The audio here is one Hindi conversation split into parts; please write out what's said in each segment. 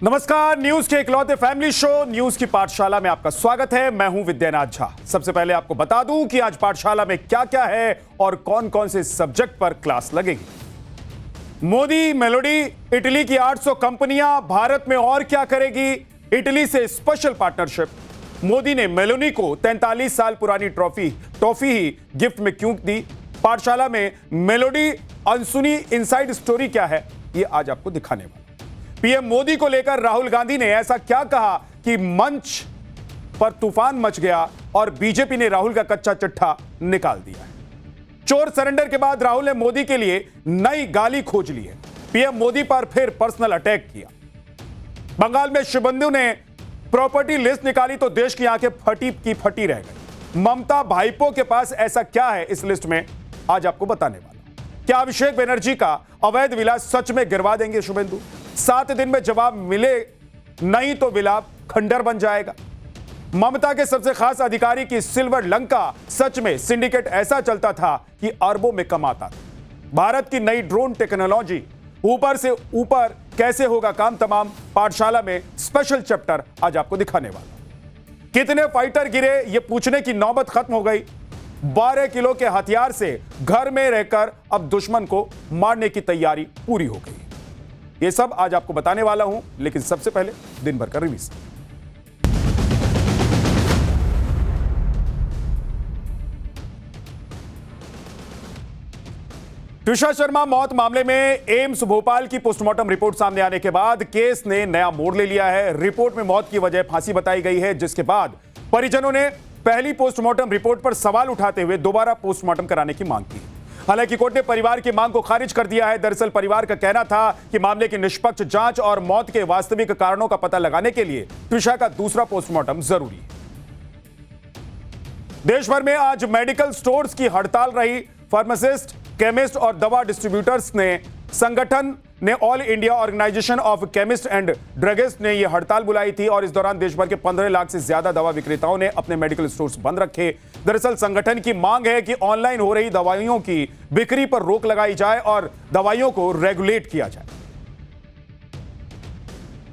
नमस्कार, न्यूज के इकलौते फैमिली शो न्यूज की पाठशाला में आपका स्वागत है। मैं हूं विद्यानाथ झा। सबसे पहले आपको बता दूं कि आज पाठशाला में क्या क्या है और कौन कौन से सब्जेक्ट पर क्लास लगेगी। मोदी मेलोडी, इटली की 800 कंपनियां भारत में और क्या करेगी, इटली से स्पेशल पार्टनरशिप, मोदी ने मेलोनी को 43 साल पुरानी टॉफी ही गिफ्ट में क्यों दी, पाठशाला में मेलोडी अनसुनी इनसाइड स्टोरी क्या है, ये आज आपको दिखाने वाला। पीएम मोदी को लेकर राहुल गांधी ने ऐसा क्या कहा कि मंच पर तूफान मच गया और बीजेपी ने राहुल का कच्चा चिट्ठा निकाल दिया है। चोर सरेंडर के बाद राहुल ने मोदी के लिए नई गाली खोज ली है। पीएम मोदी पर फिर पर्सनल अटैक किया। बंगाल में शुभेंदु ने प्रॉपर्टी लिस्ट निकाली तो देश की आंखें फटी की फटी रह गई। ममता भाईपो के पास ऐसा क्या है इस लिस्ट में, आज आपको बताने वाला। क्या अभिषेक बनर्जी का अवैध विलास सच में गिरवा देंगे शुभेंदु? 7 दिन में जवाब मिले नहीं तो विलाप खंडर बन जाएगा। ममता के सबसे खास अधिकारी की सिल्वर लंका सच में सिंडिकेट ऐसा चलता था कि अरबों में कमाता था। भारत की नई ड्रोन टेक्नोलॉजी ऊपर से ऊपर कैसे होगा काम तमाम, पाठशाला में स्पेशल चैप्टर आज आपको दिखाने वाला। कितने फाइटर गिरे ये पूछने की नौबत खत्म हो गई। 12 किलो के हथियार से घर में रहकर अब दुश्मन को मारने की तैयारी पूरी हो गई। ये सब आज आपको बताने वाला हूं, लेकिन सबसे पहले दिन भर का रिव्यू। ट्विशा शर्मा मौत मामले में एम्स भोपाल की पोस्टमार्टम रिपोर्ट सामने आने के बाद केस ने नया मोड़ ले लिया है। रिपोर्ट में मौत की वजह फांसी बताई गई है, जिसके बाद परिजनों ने पहली पोस्टमार्टम रिपोर्ट पर सवाल उठाते हुए दोबारा पोस्टमार्टम कराने की मांग की। हालांकि कोर्ट ने परिवार की मांग को खारिज कर दिया है। दरअसल परिवार का कहना था कि मामले की निष्पक्ष जांच और मौत के वास्तविक कारणों का पता लगाने के लिए ट्विशा का दूसरा पोस्टमार्टम जरूरी है। देश भर में आज मेडिकल स्टोर्स की हड़ताल रही। फार्मासिस्ट, केमिस्ट और दवा डिस्ट्रीब्यूटर्स ने संगठन ने all India organisation of chemist and druggist ने यह हड़ताल बुलाई थी और इस दौरान देश भर के 15 लाख से ज्यादा दवा विक्रेताओं ने अपने मेडिकल स्टोर्स बंद रखे। दरअसल संगठन की मांग है कि ऑनलाइन हो रही दवाइयों की बिक्री पर रोक लगाई जाए और दवाइयों को रेगुलेट किया जाए।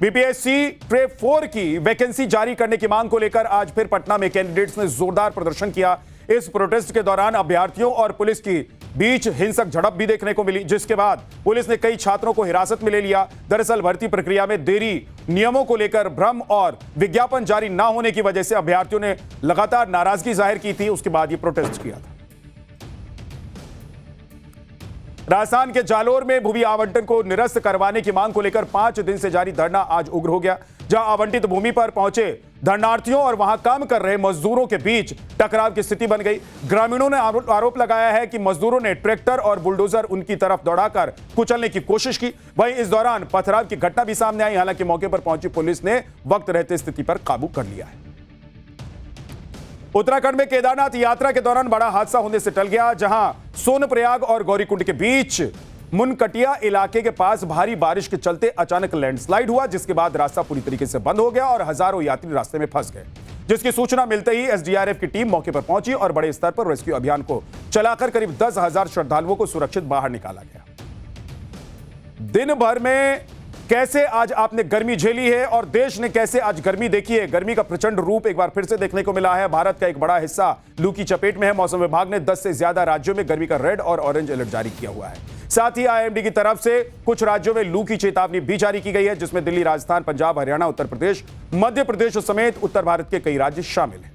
बीपीएससी ट्रेप 4 की वैकेंसी जारी करने की मांग को लेकर आज फिर पटना में कैंडिडेट्स ने जोरदार प्रदर्शन किया। इस प्रोटेस्ट के दौरान अभ्यर्थियों और पुलिस की बीच हिंसक झड़प भी देखने को मिली, जिसके बाद पुलिस ने कई छात्रों को हिरासत में ले लिया। दरअसल भर्ती प्रक्रिया में देरी, नियमों को लेकर भ्रम और विज्ञापन जारी न होने की वजह से अभ्यर्थियों ने लगातार नाराजगी जाहिर की थी। उसके बाद ये प्रोटेस्ट किया था। राजस्थान के जालोर में भूमि आवंटन को निरस्त करवाने की मांग को लेकर 5 दिन से जारी धरना आज उग्र हो गया। जहां आवंटित भूमि पर पहुंचे धरनार्थियों और वहां काम कर रहे मजदूरों के बीच टकराव की स्थिति बन गई। ग्रामीणों ने आरोप लगाया है कि मजदूरों ने ट्रैक्टर और बुलडोजर उनकी तरफ दौड़ाकर कुचलने की कोशिश की। वहीं इस दौरान पथराव की घटना भी सामने आई। हालांकि मौके पर पहुंची पुलिस ने वक्त रहते स्थिति पर काबू कर लिया है। उत्तराखंड में केदारनाथ यात्रा के दौरान बड़ा हादसा होने से टल गया, जहां सोनप्रयाग और गौरीकुंड के बीच मुनकटिया इलाके के पास भारी बारिश के चलते अचानक लैंडस्लाइड हुआ, जिसके बाद रास्ता पूरी तरीके से बंद हो गया और हजारों यात्री रास्ते में फंस गए। जिसकी सूचना मिलते ही एसडीआरएफ की टीम मौके पर पहुंची और बड़े स्तर पर रेस्क्यू अभियान को चलाकर करीब 10,000 श्रद्धालुओं को सुरक्षित बाहर निकाला गया। दिन भर में कैसे आज आपने गर्मी झेली है और देश ने कैसे आज गर्मी देखी है। गर्मी का प्रचंड रूप एक बार फिर से देखने को मिला है। भारत का एक बड़ा हिस्सा लू की चपेट में है। मौसम विभाग ने 10 से ज्यादा राज्यों में गर्मी का रेड और ऑरेंज अलर्ट जारी किया हुआ है। साथ ही आईएमडी की तरफ से कुछ राज्यों में लू की चेतावनी भी जारी की गई है, जिसमें दिल्ली, राजस्थान, पंजाब, हरियाणा, उत्तर प्रदेश, मध्य प्रदेश समेत उत्तर भारत के कई राज्य शामिल हैं।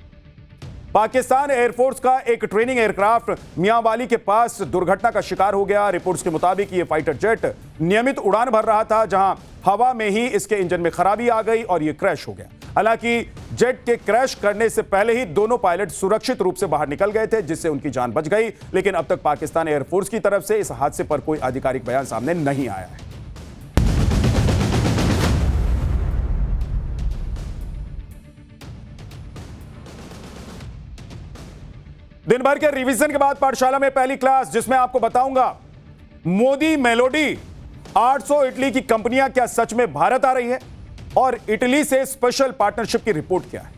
पाकिस्तान एयरफोर्स का एक ट्रेनिंग एयरक्राफ्ट मियांवाली के पास दुर्घटना का शिकार हो गया। रिपोर्ट्स के मुताबिक ये फाइटर जेट नियमित उड़ान भर रहा था, जहां हवा में ही इसके इंजन में खराबी आ गई और ये क्रैश हो गया। हालांकि जेट के क्रैश करने से पहले ही दोनों पायलट सुरक्षित रूप से बाहर निकल गए थे, जिससे उनकी जान बच गई। लेकिन अब तक पाकिस्तान एयरफोर्स की तरफ से इस हादसे पर कोई आधिकारिक बयान सामने नहीं आया है। दिन भर के रिवीजन के बाद पाठशाला में पहली क्लास, जिसमें आपको बताऊंगा मोदी मेलोडी 800 इटली की कंपनियां क्या सच में भारत आ रही है और इटली से स्पेशल पार्टनरशिप की रिपोर्ट क्या है।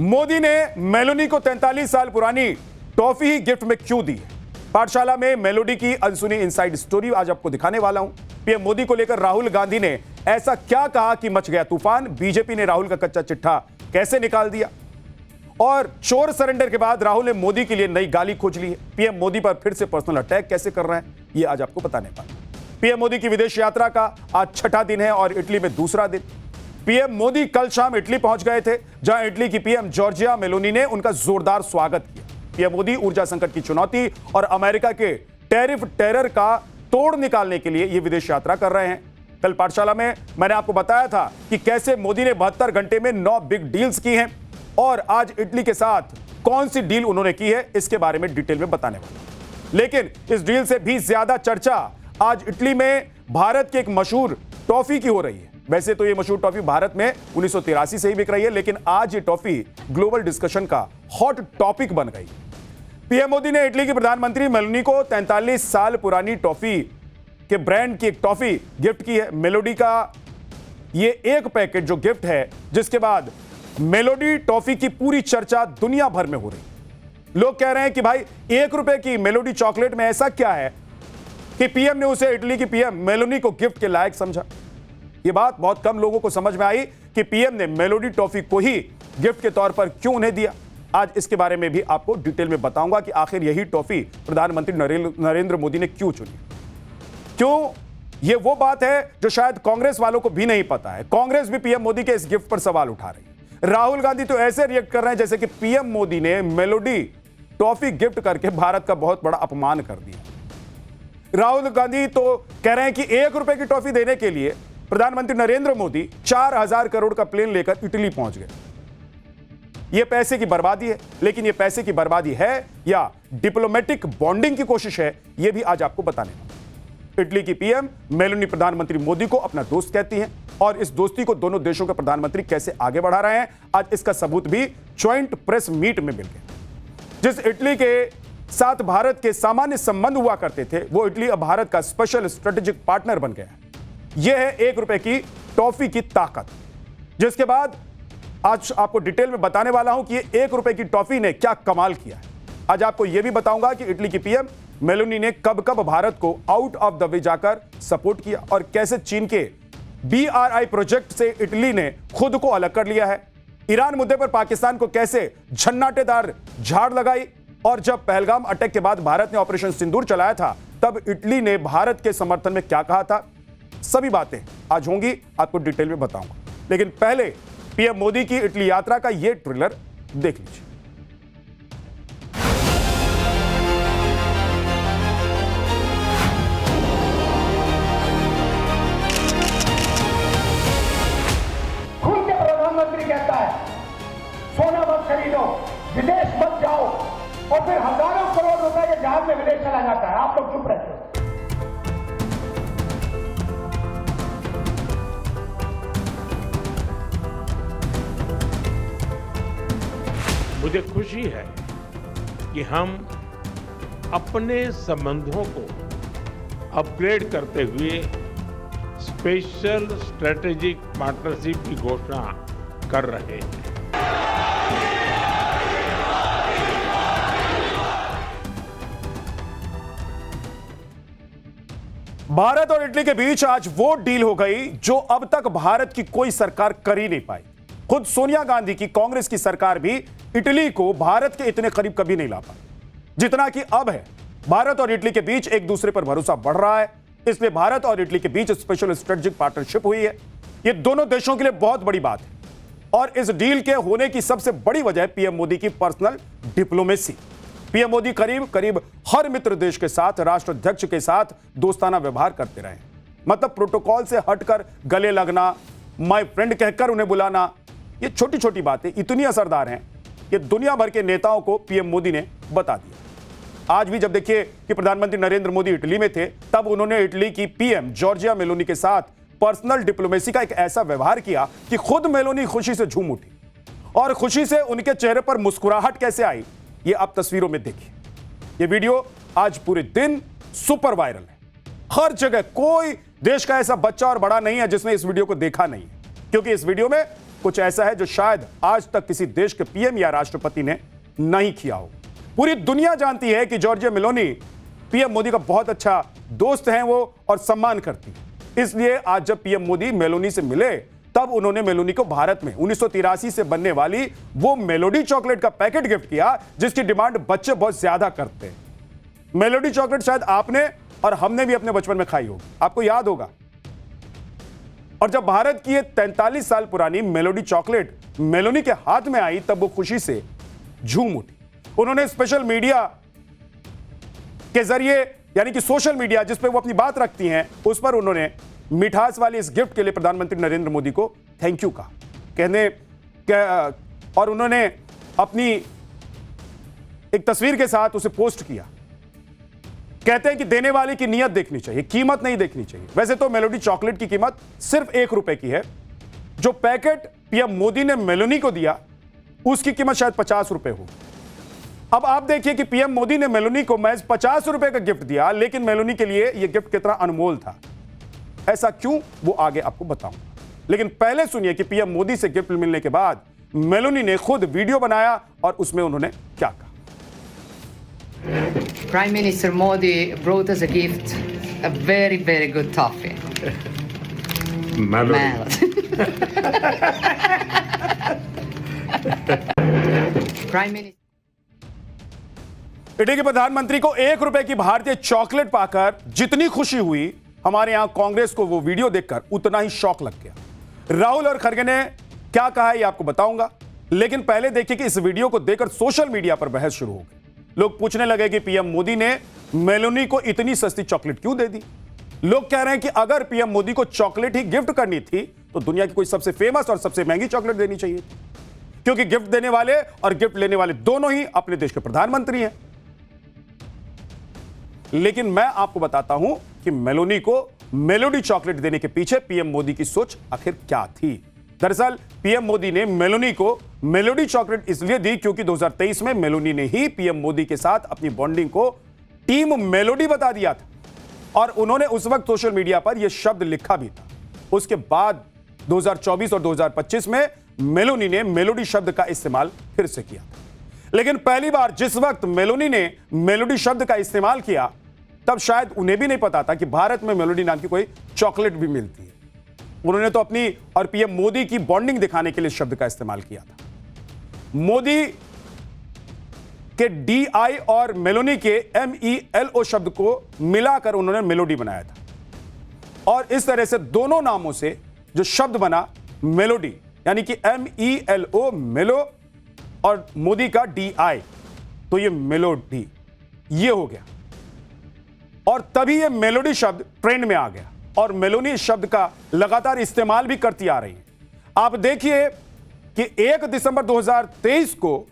मोदी ने मेलोनी को 43 साल पुरानी टॉफी ही गिफ्ट में क्यों दी है। पाठशाला में मेलोडी की अनसुनी इनसाइड स्टोरी आज आपको दिखाने वाला हूं। पीएम मोदी को लेकर राहुल गांधी ने ऐसा क्या कहा कि मच गया तूफान? बीजेपी ने राहुल का कच्चा चिट्ठा कैसे निकाल दिया? और चोर सरेंडर के बाद राहुल ने मोदी के लिए नई गाली खोज ली है। पीएम मोदी पर फिर से पर्सनल अटैक कैसे कर रहे हैं, ये आज आपको बताने वाला। पीएम मोदी की विदेश यात्रा का आज छठा दिन है और इटली में दूसरा दिन। पीएम मोदी कल शाम इटली पहुंच गए थे, जहां इटली की पीएम जॉर्जिया मेलोनी ने उनका जोरदार स्वागत किया। पीएम मोदी ऊर्जा संकट की चुनौती और अमेरिका के टैरिफ टेरर का तोड़ निकालने के लिए यह विदेश यात्रा कर रहे हैं। कल पाठशाला में मैंने आपको बताया था कि कैसे मोदी ने 72 घंटे में 9 बिग डील्स की हैं और आज इटली के साथ कौन सी डील उन्होंने की है, इसके बारे में डिटेल में बताने वाला। लेकिन इस डील से भी ज्यादा चर्चा आज इटली में भारत की एक मशहूर टॉफी की हो रही है। वैसे तो ये मशहूर टॉफी भारत में 1983 से ही बिक रही है, लेकिन आज ये टॉफी ग्लोबल डिस्कशन का हॉट टॉपिक बन गई। पीएम मोदी ने इटली की प्रधानमंत्री मेलोनी को 43 साल पुरानी टॉफी के ब्रांड की एक टॉफी गिफ्ट की है। मेलोडी का ये एक पैकेट जो गिफ्ट है, जिसके बाद मेलोडी टॉफी की पूरी चर्चा दुनिया भर में हो रही। लोग कह रहे हैं कि भाई ₹1 की मेलोडी चॉकलेट में ऐसा क्या है कि पीएम ने उसे इटली की पीएम मेलोनी को गिफ्ट के लायक समझा। यह बात बहुत कम लोगों को समझ में आई कि पीएम ने मेलोडी टॉफी को ही गिफ्ट के तौर पर क्यों उन्हें दिया। आज इसके बारे में भी आपको डिटेल में बताऊंगा कि आखिर यही टॉफी प्रधानमंत्री नरेंद्र मोदी ने क्यों चुनी। क्यों, यह वो बात है जो शायद कांग्रेस वालों को भी नहीं पता है। कांग्रेस भी पीएम मोदी के इस गिफ्ट पर सवाल उठा रही है। राहुल गांधी तो ऐसे रिएक्ट कर रहे हैं जैसे कि पीएम मोदी ने मेलोडी टॉफी गिफ्ट करके भारत का बहुत बड़ा अपमान कर दिया। राहुल गांधी तो कह रहे हैं कि ₹1 की टॉफी देने के लिए प्रधानमंत्री नरेंद्र मोदी 4000 करोड़ का प्लेन लेकर इटली पहुंच गए। यह पैसे की बर्बादी है, लेकिन यह पैसे की बर्बादी है या डिप्लोमेटिक बॉन्डिंग की कोशिश है, यह भी आज आपको बताने। इटली की पीएम मेलोनी प्रधानमंत्री मोदी को अपना दोस्त कहती हैं और इस दोस्ती को दोनों देशों के प्रधानमंत्री कैसे आगे बढ़ा रहे हैं, आज इसका सबूत भी ज्वाइंट प्रेस मीट में मिल गया। जिस इटली के साथ भारत के सामान्य संबंध हुआ करते थे, वो इटली अब भारत का स्पेशल स्ट्रेटेजिक पार्टनर बन गया है। यह है ₹1 की टॉफी की ताकत, जिसके बाद आज आपको डिटेल में बताने वाला हूं कि ये ₹1 की टॉफी ने क्या कमाल किया है। आज आपको यह भी बताऊंगा कि इटली की पीएम मेलोनी ने कब कब भारत को आउट ऑफ द वे जाकर सपोर्ट किया और कैसे चीन के BRI प्रोजेक्ट से इटली ने खुद को अलग कर लिया है। ईरान मुद्दे पर पाकिस्तान को कैसे झन्नाटेदार झाड़ लगाई और जब पहलगाम अटैक के बाद भारत ने ऑपरेशन सिंदूर चलाया था, तब इटली ने भारत के समर्थन में क्या कहा था। सभी बातें आज होंगी, आपको डिटेल में बताऊंगा। लेकिन पहले पीएम मोदी की इटली यात्रा का यह ट्रेलर देख लीजिए। कहता है सोना मत खरीदो, विदेश मत जाओ, और फिर हजारों करोड़ रुपए के जहाज में विदेश चला जाता है। आप लोग चुप रहते हो। मुझे खुशी है कि हम अपने संबंधों को अपग्रेड करते हुए स्पेशल स्ट्रेटेजिक पार्टनरशिप की घोषणा कर रहे हैं। भारत और इटली के बीच आज वो डील हो गई जो अब तक भारत की कोई सरकार कर ही नहीं पाई। खुद सोनिया गांधी की कांग्रेस की सरकार भी इटली को भारत के इतने करीब कभी नहीं ला पाई जितना कि अब है। भारत और इटली के बीच एक दूसरे पर भरोसा बढ़ रहा है, इसलिए भारत और इटली के बीच स्पेशल स्ट्रेटेजिक पार्टनरशिप हुई है। यह दोनों देशों के लिए बहुत बड़ी बात है और इस डील के होने की सबसे बड़ी वजह पीएम मोदी की पर्सनल डिप्लोमेसी। पीएम मोदी करीब करीब हर मित्र देश के साथ, राष्ट्राध्यक्ष के साथ दोस्ताना व्यवहार करते रहे। मतलब प्रोटोकॉल से हटकर गले लगना, माय फ्रेंड कहकर उन्हें बुलाना, ये छोटी छोटी बातें इतनी असरदार हैं, ये दुनिया भर के नेताओं को पीएम मोदी ने बता दिया। आज भी जब देखिए कि प्रधानमंत्री नरेंद्र मोदी इटली में थे, तब उन्होंने इटली की पीएम जॉर्जिया मेलोनी के साथ पर्सनल डिप्लोमेसी का एक ऐसा व्यवहार किया कि खुद मेलोनी खुशी से झूम उठी और खुशी से उनके चेहरे पर मुस्कुराहट कैसे आई, ये आप तस्वीरों में देखिए। ये वीडियो आज पूरे दिन सुपर वायरल है। हर जगह कोई देश का ऐसा बच्चा और बड़ा नहीं है जिसने इस वीडियो को देखा नहीं है, क्योंकि इस वीडियो में कुछ ऐसा है जो शायद आज तक किसी देश के पीएम या राष्ट्रपति ने नहीं किया हो। पूरी दुनिया जानती है कि जॉर्जिया मेलोनी पीएम मोदी का बहुत अच्छा दोस्त हैं वो और सम्मान करती है। इसलिए आज जब पीएम मोदी मेलोनी से मिले तब उन्होंने मेलोनी को भारत में 1983 से बनने वाली वो मेलोडी चॉकलेट का पैकेट गिफ्ट किया जिसकी डिमांड बच्चे बहुत ज्यादा करते हैं। मेलोडी चॉकलेट शायद आपने और हमने भी अपने बचपन में खाई होगी, आपको याद होगा। और जब भारत की ये 43 साल पुरानी मेलोडी चॉकलेट मेलोनी के हाथ में आई तब वो खुशी से झूम उठी। उन्होंने स्पेशल मीडिया के जरिए, यानी कि सोशल मीडिया जिस पे वो अपनी बात रखती हैं, उस पर उन्होंने मिठास वाले इस गिफ्ट के लिए प्रधानमंत्री नरेंद्र मोदी को थैंक यू कहा और उन्होंने अपनी एक तस्वीर के साथ उसे पोस्ट किया। कहते हैं कि देने वाले की नियत देखनी चाहिए, कीमत नहीं देखनी चाहिए। वैसे तो मेलोडी चॉकलेट की कीमत सिर्फ ₹1 की है। जो पैकेट पीएम मोदी ने मेलोनी को दिया उसकी कीमत शायद ₹50 हो। अब आप देखिए कि पीएम मोदी ने मेलोनी को महज ₹50 का गिफ्ट दिया, लेकिन मेलोनी के लिए यह गिफ्ट कितना अनमोल था। ऐसा क्यों, वो आगे आपको बताऊंगा। लेकिन पहले सुनिए कि पीएम मोदी से गिफ्ट मिलने के बाद मेलोनी ने खुद वीडियो बनाया और उसमें उन्होंने क्या कहा। Prime Minister Modi brought us a gift, a very, very good toffee. Mallow. Prime Minister. Italy के प्रधानमंत्री को ₹1 की भारतीय चॉकलेट पाकर जितनी खुशी हुई, हमारे यहां कांग्रेस को वो वीडियो देखकर उतना ही शौक लग गया। राहुल और खड़गे ने क्या कहा है ये आपको बताऊंगा, लेकिन पहले देखिए कि इस वीडियो को देखकर सोशल मीडिया पर बहस शुरू हो गई। लोग पूछने लगे कि पीएम मोदी ने मेलोनी को इतनी सस्ती चॉकलेट क्यों दे दी। लोग कह रहे हैं कि अगर पीएम मोदी को चॉकलेट ही गिफ्ट करनी थी तो दुनिया की कोई सबसे फेमस और सबसे महंगी चॉकलेट देनी चाहिए थी, क्योंकि गिफ्ट देने वाले और गिफ्ट लेने वाले दोनों ही अपने देश के प्रधानमंत्री हैं। लेकिन मैं आपको बताता हूं कि मेलोनी को मेलोडी चॉकलेट देने के पीछे पीएम मोदी की सोच आखिर क्या थी। दरअसल पीएम मोदी ने मेलोनी को मेलोडी चॉकलेट इसलिए दी क्योंकि 2023 में मेलोनी ने ही पीएम मोदी के साथ अपनी बॉन्डिंग को टीम मेलोडी बता दिया था और उन्होंने उस वक्त सोशल मीडिया पर यह शब्द लिखा भी था। उसके बाद 2024 और 2025 में मेलोनी ने मेलोडी शब्द का इस्तेमाल फिर से किया। लेकिन पहली बार जिस वक्त मेलोनी ने मेलोडी शब्द का इस्तेमाल किया तब शायद उन्हें भी नहीं पता था कि भारत में मेलोडी नाम की कोई चॉकलेट भी मिलती है। उन्होंने तो अपनी और पीएम मोदी की बॉन्डिंग दिखाने के लिए शब्द का इस्तेमाल किया था। मोदी के DI और मेलोनी के MELO शब्द को मिलाकर उन्होंने मेलोडी बनाया था और इस तरह से दोनों नामों से जो शब्द बना मेलोडी, यानी कि MELO मेलो और मोदी का DI, तो ये मेलोडी ये हो गया और तभी ये मेलोडी शब्द ट्रेंड में आ गया और मेलोनी इस शब्द का लगातार इस्तेमाल भी करती आ रही है। आप देखिए कि 1 दिसंबर 2023 को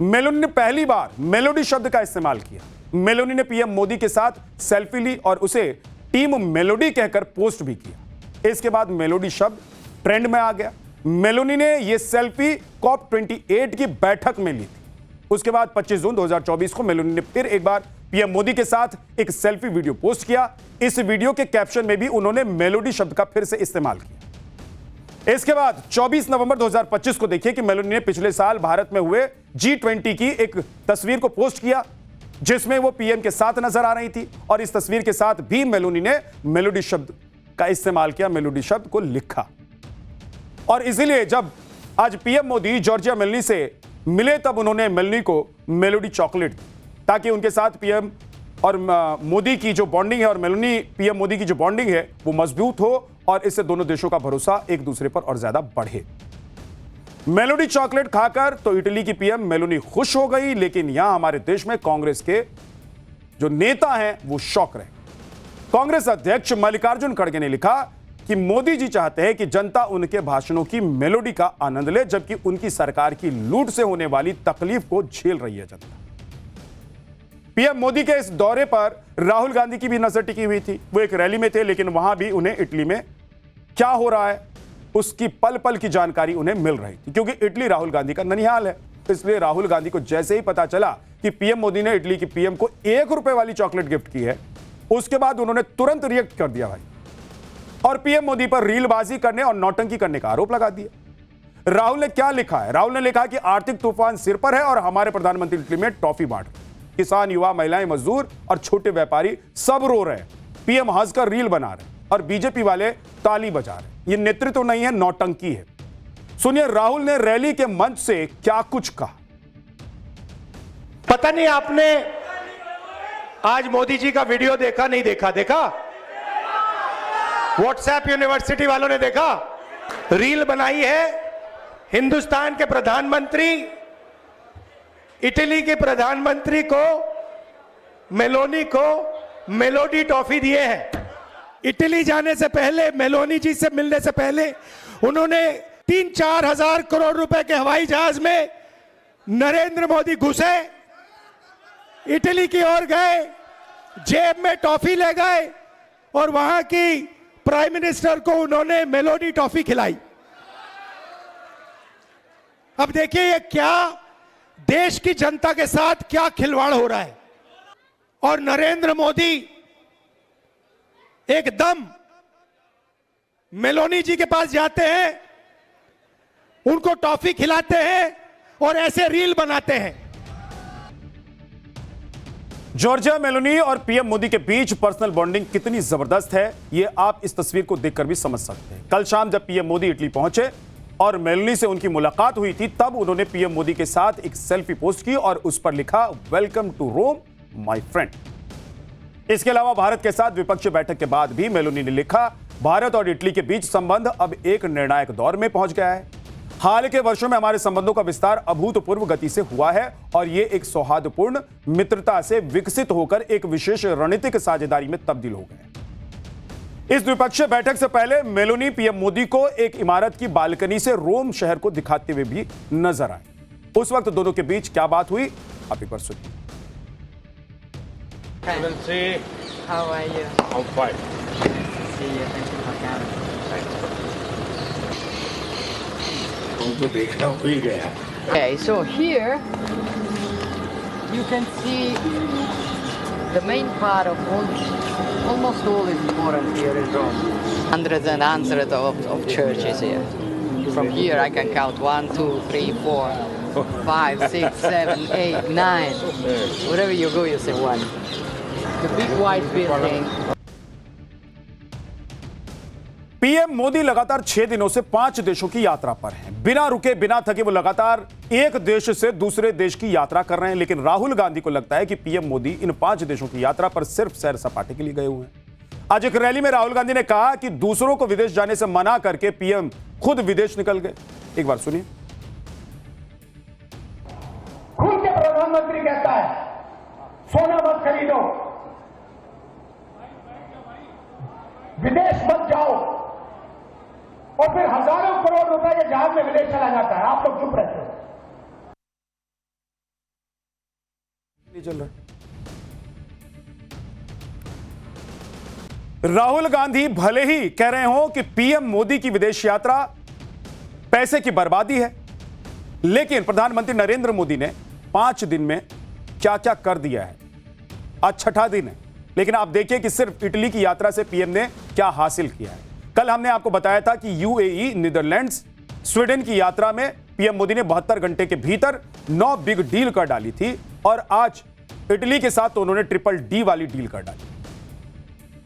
मेलोनी ने पहली बार मेलोडी शब्द का इस्तेमाल किया। मेलोनी ने पीएम मोदी के साथ सेल्फी ली और उसे टीम मेलोडी कहकर पोस्ट भी किया। इसके बाद मेलोडी शब्द ट्रेंड में आ गया। मेलोनी ने यह सेल्फी COP28 की बैठक में ली थी। उसके बाद 25 जून 2024 को मेलोनी ने फिर एक बार पीएम मोदी के साथ एक सेल्फी वीडियो पोस्ट किया। इस वीडियो के कैप्शन में भी उन्होंने मेलोडी शब्द का फिर से इस्तेमाल किया। इसके बाद 24 नवंबर 2025 को देखिए कि मेलोनी ने पिछले साल भारत में हुए G20 की एक तस्वीर को पोस्ट किया जिसमें वो पीएम के साथ नजर आ रही थी और इस तस्वीर के साथ भी मेलोनी ने मेलोडी शब्द का इस्तेमाल किया, मेलोडी शब्द को लिखा। और इसीलिए जब आज पीएम मोदी जॉर्जिया मेलोनी से मिले तब उन्होंने मेलोनी को मेलोडी चॉकलेट दी ताकि उनके साथ पीएम और मोदी की जो बॉन्डिंग है और मेलोनी पीएम मोदी की जो बॉन्डिंग है वो मजबूत हो और इससे दोनों देशों का भरोसा एक दूसरे पर और ज्यादा बढ़े। मेलोडी चॉकलेट खाकर तो इटली की पीएम मेलोनी खुश हो गई, लेकिन यहां हमारे देश में कांग्रेस के जो नेता हैं वो शौक रहे। कांग्रेस अध्यक्ष मल्लिकार्जुन खड़गे ने लिखा कि मोदी जी चाहते हैं कि जनता उनके भाषणों की मेलोडी का आनंद ले, जबकि उनकी सरकार की लूट से होने वाली तकलीफ को झेल रही है जनता। पीएम मोदी के इस दौरे पर राहुल गांधी की भी नजर टिकी हुई थी। वो एक रैली में थे, लेकिन वहां भी उन्हें इटली में क्या हो रहा है उसकी पल पल की जानकारी उन्हें मिल रही थी, क्योंकि इटली राहुल गांधी का ननिहाल है। इसलिए राहुल गांधी को जैसे ही पता चला कि पीएम मोदी ने इटली की पीएम को ₹1 वाली चॉकलेट गिफ्ट की है, उसके बाद उन्होंने तुरंत रिएक्ट कर दिया भाई और पीएम मोदी पर रीलबाजी करने और नौटंकी करने का आरोप लगा दिया। राहुल ने क्या लिखा है? राहुल ने लिखा कि आर्थिक तूफान सिर पर है और हमारे प्रधानमंत्री इटली में टॉफी बांट रहे। किसान, युवा, महिलाएं, मजदूर और छोटे व्यापारी सब रो रहे हैं। पीएम हंसकर रील बना रहे हैं। और बीजेपी वाले ताली बजा रहे। ये नेतृत्व नहीं है, नौटंकी है। सुनिए राहुल ने रैली के मंच से क्या कुछ कहा। पता नहीं आपने आज मोदी जी का वीडियो देखा नहीं देखा? देखा? व्हाट्सएप यूनिवर्सिटी वालों ने देखा? रील बनाई है हिंदुस्तान के प्रधानमंत्री इटली के प्रधानमंत्री को, मेलोनी को मेलोडी टॉफी दिए हैं। इटली जाने से पहले, मेलोनी जी से मिलने से पहले उन्होंने 3-4 हजार करोड़ रुपए के हवाई जहाज में नरेंद्र मोदी घुसे, इटली की ओर गए, जेब में टॉफी ले गए और वहां की प्राइम मिनिस्टर को उन्होंने मेलोडी टॉफी खिलाई। अब देखिए ये क्या देश की जनता के साथ क्या खिलवाड़ हो रहा है। और नरेंद्र मोदी एकदम मेलोनी जी के पास जाते हैं, उनको टॉफी खिलाते हैं और ऐसे रील बनाते हैं। जॉर्जिया मेलोनी और पीएम मोदी के बीच पर्सनल बॉन्डिंग कितनी जबरदस्त है, ये आप इस तस्वीर को देखकर भी समझ सकते हैं। कल शाम जब पीएम मोदी इटली पहुंचे और मेलोनी से उनकी मुलाकात हुई थी, तब उन्होंने पीएम मोदी के साथ एक सेल्फी पोस्ट की और उस पर लिखा, welcome to Rome my friend. इसके अलावा भारत के साथ विपक्षी बैठक के बाद भी मेलोनी ने लिखा, भारत और इटली के बीच संबंध अब एक निर्णायक दौर में पहुंच गया है। हाल के वर्षों में हमारे संबंधों का विस्तार अभूतपूर्व गति से हुआ है और ये एक सौहार्दपूर्ण मित्रता से विकसित होकर एक विशेष रणनीतिक साझेदारी में तब्दील हो गए। इस द्विपक्षीय बैठक से पहले मेलोनी पीएम मोदी को एक इमारत की बालकनी से रोम शहर को दिखाते हुए भी नजर आए। उस वक्त दोनों के बीच क्या बात हुई, आप एक बार सुनिए। How are you? I'm fine. See you. Thank you for coming. तुमको देखना भूल गया। Okay, so here you can see the main part of almost all is important here in Rome. Hundreds and hundreds of churches here. From here I can count 1, 2, 3, 4, 5, 6, 7, 8, 9. Wherever you go, you see one. The big white building. PM Modi लगातार 6 दिनों से 5 देशों की यात्रा पर हैं। बिना रुके बिना थके वो लगातार एक देश से दूसरे देश की यात्रा कर रहे हैं। लेकिन राहुल गांधी को लगता है कि पीएम मोदी इन 5 देशों की यात्रा पर सिर्फ सैर सपाटे के लिए गए हुए हैं। आज एक रैली में राहुल गांधी ने कहा कि दूसरों को विदेश जाने से मना करके पीएम खुद विदेश निकल गए। एक बार सुनिए। खुल के प्रधानमंत्री कहता है सोना मत खरीदो, विदेश मत जाओ, और फिर हजारों करोड़ रुपए के जहाज में विदेश चला जाता है। आप लोग चुप रहते हो। नहीं चल रहा। राहुल गांधी भले ही कह रहे हो कि पीएम मोदी की विदेश यात्रा पैसे की बर्बादी है, लेकिन प्रधानमंत्री नरेंद्र मोदी ने 5 दिन में क्या क्या कर दिया है। आज 6ठा दिन है, लेकिन आप देखिए कि सिर्फ इटली की यात्रा से पीएम ने क्या हासिल किया है। कल हमने आपको बताया था कि यूएई, नीदरलैंड्स, स्वीडन की यात्रा में पीएम मोदी ने 72 घंटे के भीतर 9 बिग डील कर डाली थी और आज इटली के साथ तो उन्होंने ट्रिपल डी वाली डील कर डाली।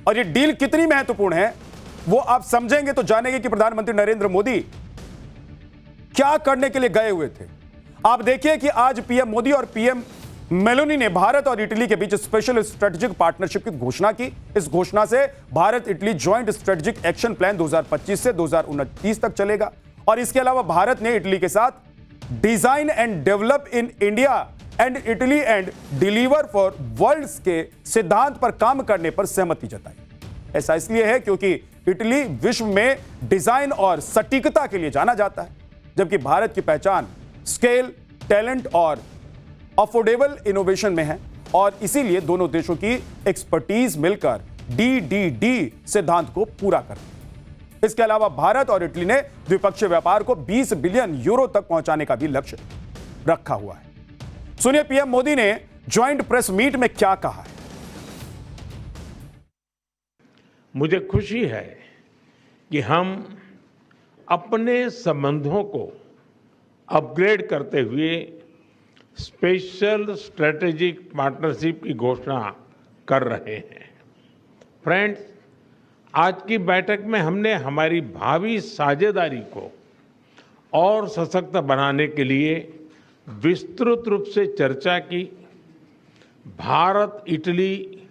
और ये डील कितनी महत्वपूर्ण है वो आप समझेंगे तो जानेंगे कि प्रधानमंत्री नरेंद्र मोदी क्या करने के लिए गए हुए थे। आप देखिए कि आज पीएम मोदी और पीएम मेलोनी ने भारत और इटली के बीच स्पेशल स्ट्रेटेजिक पार्टनरशिप की घोषणा की। इस घोषणा से Bharat Italy joint strategic action plan 2025 से 2029 तक चलेगा। और इसके अलावा भारत ने इटली के साथ design and develop in India and Italy and deliver for worlds के सिद्धांत पर काम करने पर सहमति जताई। ऐसा इसलिए है क्योंकि इटली विश्व में डिजाइन और सटीकता के लिए जाना जाता है, जबकि भारत की पहचान स्केल, टैलेंट और अफोर्डेबल इनोवेशन में है। और इसीलिए दोनों देशों की एक्सपर्टीज मिलकर DDD सिद्धांत को पूरा करते हैं। इसके अलावा भारत और इटली ने द्विपक्षीय व्यापार को 20 बिलियन यूरो तक पहुंचाने का भी लक्ष्य रखा हुआ है। सुनिए पीएम मोदी ने ज्वाइंट प्रेस मीट में क्या कहा है। मुझे खुशी है कि हम अपने संबंधों को अपग्रेड करते हुए स्पेशल स्ट्रेटेजिक पार्टनरशिप की घोषणा कर रहे हैं। फ्रेंड्स, आज की बैठक में हमने हमारी भावी साझेदारी को और सशक्त बनाने के लिए विस्तृत रूप से चर्चा की। Bharat Italy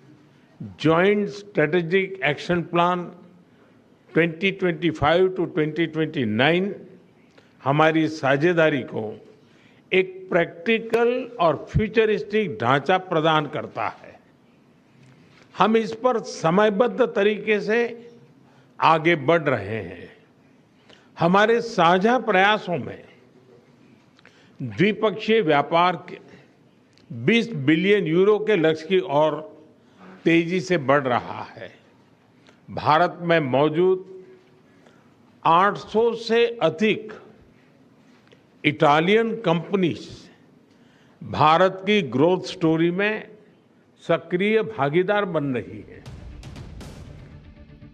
joint strategic action plan 2025 to 2029 हमारी साझेदारी को एक प्रैक्टिकल और फ्यूचरिस्टिक ढांचा प्रदान करता है। हम इस पर समयबद्ध तरीके से आगे बढ़ रहे हैं। हमारे साझा प्रयासों में द्विपक्षीय व्यापार के 20 बिलियन यूरो के लक्ष्य की ओर तेजी से बढ़ रहा है। भारत में मौजूद 800 से अधिक इटालियन कंपनीज भारत की ग्रोथ स्टोरी में सक्रिय भागीदार बन रही है।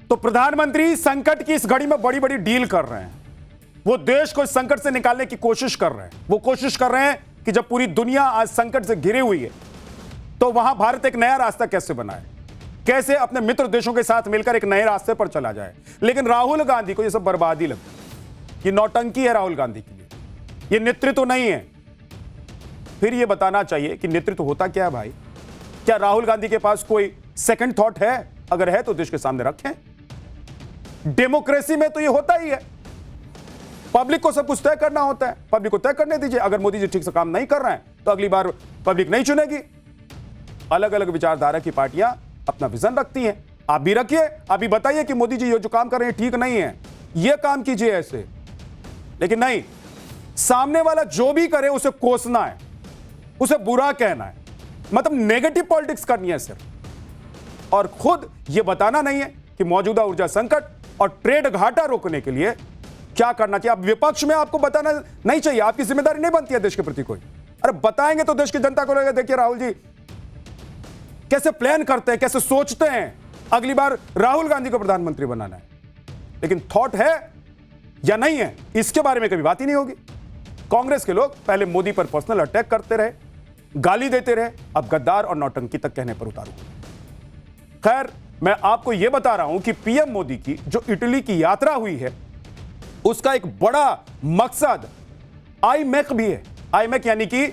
तो प्रधानमंत्री संकट की इस घड़ी में बड़ी बड़ी डील कर रहे हैं। वो देश को इस संकट से निकालने की कोशिश कर रहे हैं। वो कोशिश कर रहे हैं कि जब पूरी दुनिया आज संकट से घिरी हुई है तो वहां भारत एक नया रास्ता कैसे बनाए, कैसे अपने मित्र देशों के साथ मिलकर एक नए रास्ते पर चला जाए। लेकिन राहुल गांधी को यह सब बर्बादी लगती, ये नौटंकी है राहुल गांधी के लिए, ये नेतृत्व नहीं है। फिर यह बताना चाहिए कि नेतृत्व होता क्या है भाई। क्या राहुल गांधी के पास कोई सेकंड थॉट है? अगर है तो देश के सामने रखें। डेमोक्रेसी में तो यह होता ही है, पब्लिक को सब कुछ तय करना होता है, पब्लिक को तय करने दीजिए। अगर मोदी जी ठीक से काम नहीं कर रहे हैं तो अगली बार पब्लिक नहीं चुनेगी। अलग अलग विचारधारा की पार्टियां अपना विजन रखती हैं, आप भी रखिए, आप भी बताइए कि मोदी जी ये जो काम कर रहे हैं ठीक नहीं है, ये काम कीजिए ऐसे। लेकिन नहीं, सामने वाला जो भी करे उसे कोसना है, उसे बुरा कहना है, मतलब नेगेटिव पॉलिटिक्स करनी है सिर्फ, और खुद यह बताना नहीं है कि मौजूदा ऊर्जा संकट और ट्रेड घाटा रोकने के लिए क्या करना चाहिए। अब विपक्ष में आपको बताना नहीं चाहिए, आपकी जिम्मेदारी नहीं बनती है देश के प्रति कोई। अरे बताएंगे तो देश की जनता को लगेगा देखिए राहुल जी कैसे प्लान करते हैं, कैसे सोचते हैं, अगली बार राहुल गांधी को प्रधानमंत्री बनाना है। लेकिन थॉट है या नहीं है, इसके बारे में कभी बात ही नहीं होगी। कांग्रेस के लोग पहले मोदी पर पर्सनल अटैक करते रहे, गाली देते रहे, अब गद्दार और नौटंकी तक कहने पर उतारू। खैर, मैं आपको यह बता रहा हूं कि पीएम मोदी की जो इटली की यात्रा हुई है उसका एक बड़ा मकसद आईमेक भी है। आईमेक यानी कि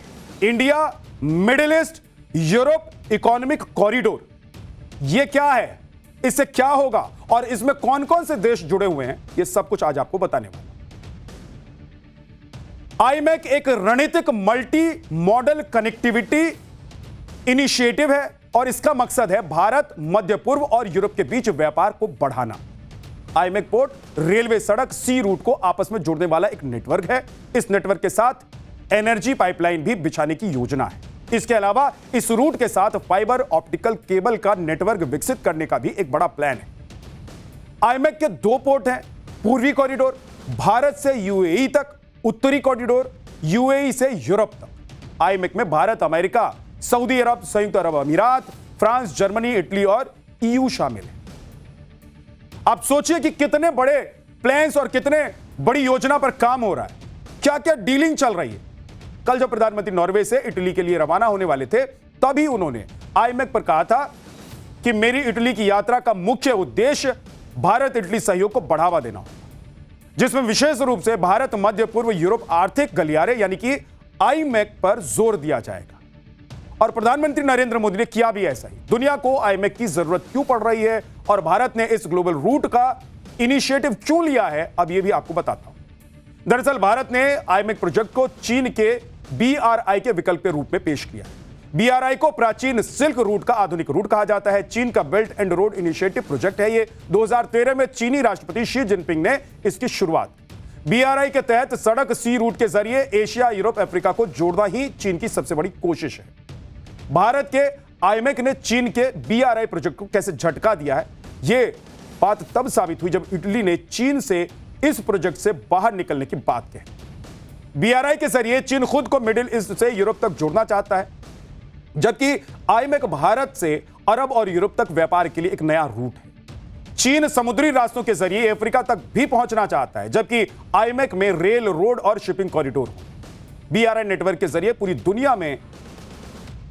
India middle east Europe economic corridor. यह क्या है, इससे क्या होगा और इसमें कौन कौन से देश जुड़े हुए हैं, यह सब कुछ आज आपको बताने वाला। आईमेक एक रणनीतिक मल्टी मॉडल कनेक्टिविटी इनिशिएटिव है और इसका मकसद है भारत, मध्य पूर्व और यूरोप के बीच व्यापार को बढ़ाना। आईमेक पोर्ट रेलवे, सड़क, सी रूट को आपस में जोड़ने वाला एक नेटवर्क है। इस नेटवर्क के साथ एनर्जी पाइपलाइन भी बिछाने की योजना है। इसके अलावा इस रूट के साथ फाइबर ऑप्टिकल केबल का नेटवर्क विकसित करने का भी एक बड़ा प्लान है। आईमेक के 2 पोर्ट हैं, पूर्वी कॉरिडोर भारत से यूएई तक, उत्तरी कॉरिडोर यूएई से यूरोप तक। आईमेक में भारत, अमेरिका, सऊदी अरब, संयुक्त अरब अमीरात, फ्रांस, जर्मनी, इटली और ईयू शामिल है। आप सोचिए कि कितने बड़े प्लान्स और कितने बड़ी योजना पर काम हो रहा है, क्या क्या डीलिंग चल रही है। कल जब प्रधानमंत्री नॉर्वे से इटली के लिए रवाना होने वाले थे तभी उन्होंने आईमेक पर कहा था कि मेरी इटली की यात्रा का मुख्य उद्देश्य भारत इटली सहयोग को बढ़ावा देना होगा, जिसमें विशेष रूप से भारत, मध्य पूर्व, यूरोप आर्थिक गलियारे यानी कि आईमेक पर जोर दिया जाएगा। और प्रधानमंत्री नरेंद्र मोदी ने किया भी ऐसा ही। दुनिया को आईमेक की जरूरत क्यों पड़ रही है और भारत ने इस ग्लोबल रूट का इनिशिएटिव क्यों लिया है, अब यह भी आपको बताता हूं। दरअसल भारत ने आईमेक प्रोजेक्ट को चीन के बीआरआई के विकल्प के रूप में पेश किया। बीआरआई को प्राचीन सिल्क रूट का आधुनिक रूट कहा जाता है। चीन का belt and road initiative project है ये। 2013 में चीनी राष्ट्रपति शी जिनपिंग ने इसकी शुरुआत। बीआरआई के तहत सड़क, सी रूट के जरिए एशिया, यूरोप, अफ्रीका को जोड़ना ही चीन की सबसे बड़ी कोशिश है। भारत के आईमेक ने चीन के बीआरआई प्रोजेक्ट को कैसे झटका दिया है, यह बात तब साबित हुई जब इटली ने चीन से इस प्रोजेक्ट से बाहर निकलने की बात कही। बीआरआई के जरिए चीन खुद को मिडिल ईस्ट से यूरोप तक जोड़ना चाहता है, जबकि आईमेक भारत से अरब और यूरोप तक व्यापार के लिए एक नया रूट है। चीन समुद्री रास्तों के जरिए अफ्रीका तक भी पहुंचना चाहता है, जबकि आईमेक में रेल, रोड और शिपिंग कॉरिडोर हो। बीआरआई नेटवर्क के जरिए पूरी दुनिया में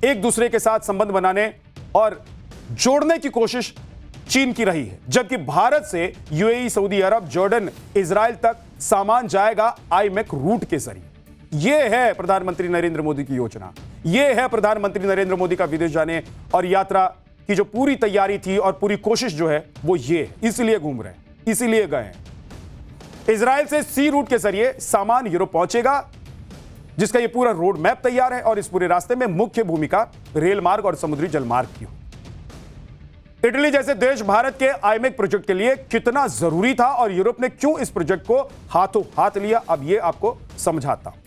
एक दूसरे के साथ संबंध बनाने और जोड़ने की कोशिश चीन की रही है, जबकि भारत से यूएई, सऊदी अरब, जॉर्डन, इजराइल तक सामान जाएगा आईमेक रूट के जरिए। यह है प्रधानमंत्री नरेंद्र मोदी की योजना, यह है प्रधानमंत्री नरेंद्र मोदी का विदेश जाने और यात्रा की जो पूरी तैयारी थी और पूरी कोशिश जो है वो ये है। इसलिए घूम रहे हैं, इसीलिए गए हैं। इजराइल से सी रूट के जरिए सामान यूरोप पहुंचेगा, जिसका ये पूरा रोड मैप तैयार है और इस पूरे रास्ते में मुख्य भूमिका रेल मार्ग और समुद्री जलमार्ग की हो। इटली जैसे देश भारत के आईमेक प्रोजेक्ट के लिए कितना जरूरी था और यूरोप ने क्यों इस प्रोजेक्ट को हाथों हाथ लिया, अब ये आपको समझाता हूं।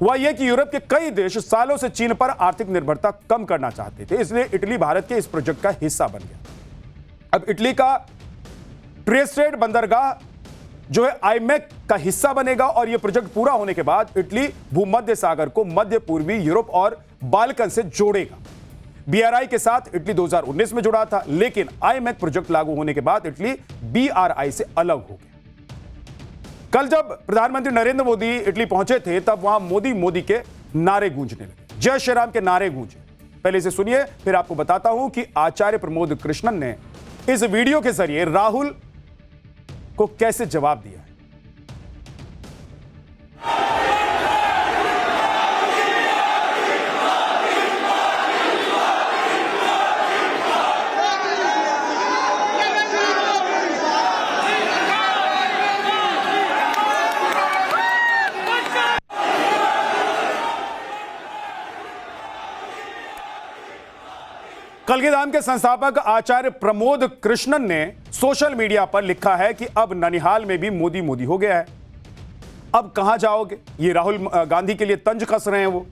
हुआ यह कि यूरोप के कई देश सालों से चीन पर आर्थिक निर्भरता कम करना चाहते थे, इसलिए इटली भारत के इस प्रोजेक्ट का हिस्सा बन गया। अब इटली का ट्रेस्टेड बंदरगाह जो है आईमेक का हिस्सा बनेगा और यह प्रोजेक्ट पूरा होने के बाद इटली भूमध्य सागर को मध्य पूर्वी यूरोप और बाल्कन से जोड़ेगा। बीआरआई के साथ इटली 2019 में जुड़ा था, लेकिन आईमेक प्रोजेक्ट लागू होने के बाद इटली बीआरआई से अलग हो गया। कल जब प्रधानमंत्री नरेंद्र मोदी इटली पहुंचे थे, तब वहां मोदी मोदी के नारे गूंजने लगे, जय श्री राम के नारे गूंजे। पहले इसे सुनिए, फिर आपको बताता हूं कि आचार्य प्रमोद कृष्णन ने इस वीडियो के जरिए राहुल को कैसे जवाब दिया है। कलगीधाम के संस्थापक आचार्य प्रमोद कृष्णन ने सोशल मीडिया पर लिखा है कि अब ननिहाल में भी मोदी मोदी हो गया है। अब कहां जाओगे, ये राहुल गांधी के लिए तंज कस रहे हैं। वो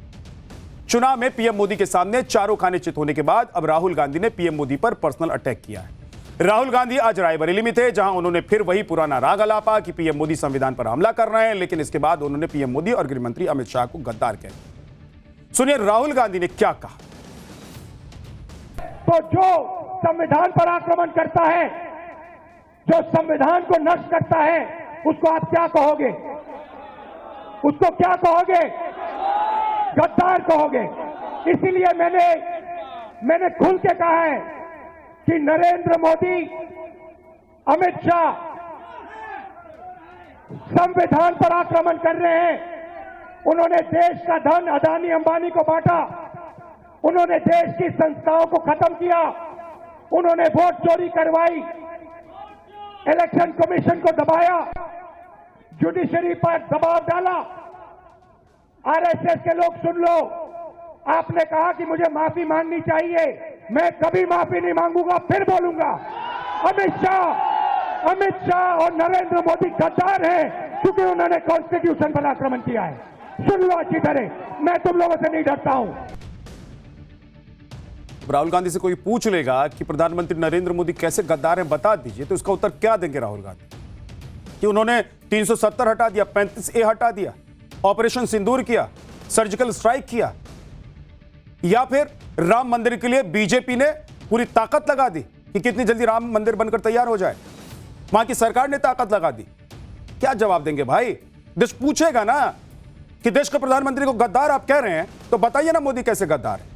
चुनाव में पीएम मोदी के सामने चारों खाने चित होने के बाद अब राहुल गांधी ने पीएम मोदी पर पर्सनल अटैक किया है। राहुल गांधी आज रायबरेली में थे, जहां उन्होंने फिर वही पुराना राग अलापा कि पीएम मोदी संविधान पर हमला कर रहे हैं, लेकिन इसके बाद उन्होंने पीएम मोदी और गृहमंत्री अमित शाह को गद्दार कह दिया। सुनिए राहुल गांधी ने क्या कहा। तो जो संविधान पर आक्रमण करता है, जो संविधान को नष्ट करता है, उसको आप क्या कहोगे? उसको क्या कहोगे? गद्दार कहोगे। इसीलिए मैंने खुल के कहा है कि नरेंद्र मोदी, अमित शाह संविधान पर आक्रमण कर रहे हैं। उन्होंने देश का धन अदानी अंबानी को बांटा, उन्होंने देश की संस्थाओं को खत्म किया, उन्होंने वोट चोरी करवाई, इलेक्शन कमीशन को दबाया, जुडिशरी पर दबाव डाला। आरएसएस के लोग सुन लो, आपने कहा कि मुझे माफी मांगनी चाहिए, मैं कभी माफी नहीं मांगूंगा, फिर बोलूंगा। अमित शाह और नरेंद्र मोदी गद्दार हैं, क्योंकि उन्होंने कॉन्स्टिट्यूशन पर आक्रमण किया है। सुन लो अच्छी तरह, मैं तुम लोगों से नहीं डरता हूं। राहुल गांधी से कोई पूछ लेगा कि प्रधानमंत्री नरेंद्र मोदी कैसे गद्दार हैं, बता दीजिए, तो इसका उत्तर क्या देंगे राहुल गांधी? कि उन्होंने 370 हटा दिया, 35A हटा दिया, ऑपरेशन सिंदूर किया, सर्जिकल स्ट्राइक किया, या फिर राम मंदिर के लिए बीजेपी ने पूरी ताकत लगा दी कि कितनी जल्दी राम मंदिर बनकर तैयार हो जाए, वहां की सरकार ने ताकत लगा दी। क्या जवाब देंगे भाई? देश पूछेगा ना कि देश के प्रधानमंत्री को गद्दार आप कह रहे हैं, तो बताइए ना मोदी कैसे गद्दार है।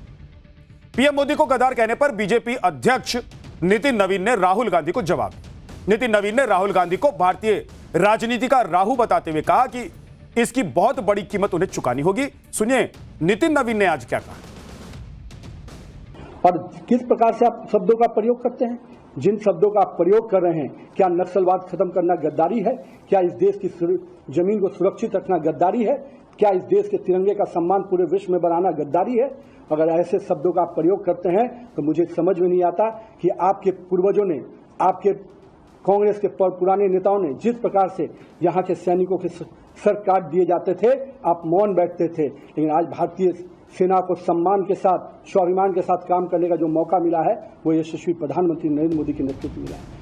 पीएम मोदी को गद्दार कहने पर बीजेपी अध्यक्ष नितिन नवीन ने राहुल गांधी को जवाब दिया। नितिन नवीन ने राहुल गांधी को भारतीय राजनीति का राहु बताते हुए कहा कि इसकी बहुत बड़ी कीमत उन्हें चुकानी होगी। सुनिए नितिन नवीन ने आज क्या कहा। और किस प्रकार से आप शब्दों का प्रयोग करते हैं, जिन शब्दों का आप प्रयोग कर रहे हैं, क्या नक्सलवाद खत्म करना गद्दारी है? क्या इस देश की जमीन को सुरक्षित रखना गद्दारी है? क्या इस देश के तिरंगे का सम्मान पूरे विश्व में बढ़ाना गद्दारी है? अगर ऐसे शब्दों का आप प्रयोग करते हैं तो मुझे समझ में नहीं आता कि आपके पूर्वजों ने, आपके कांग्रेस के पुराने नेताओं ने जिस प्रकार से यहाँ के सैनिकों के सर काट दिए जाते थे, आप मौन बैठते थे, लेकिन आज भारतीय सेना को सम्मान के साथ, स्वाभिमान के साथ काम करने का जो मौका मिला है, वो यशस्वी प्रधानमंत्री नरेंद्र मोदी के नेतृत्व में मिला है।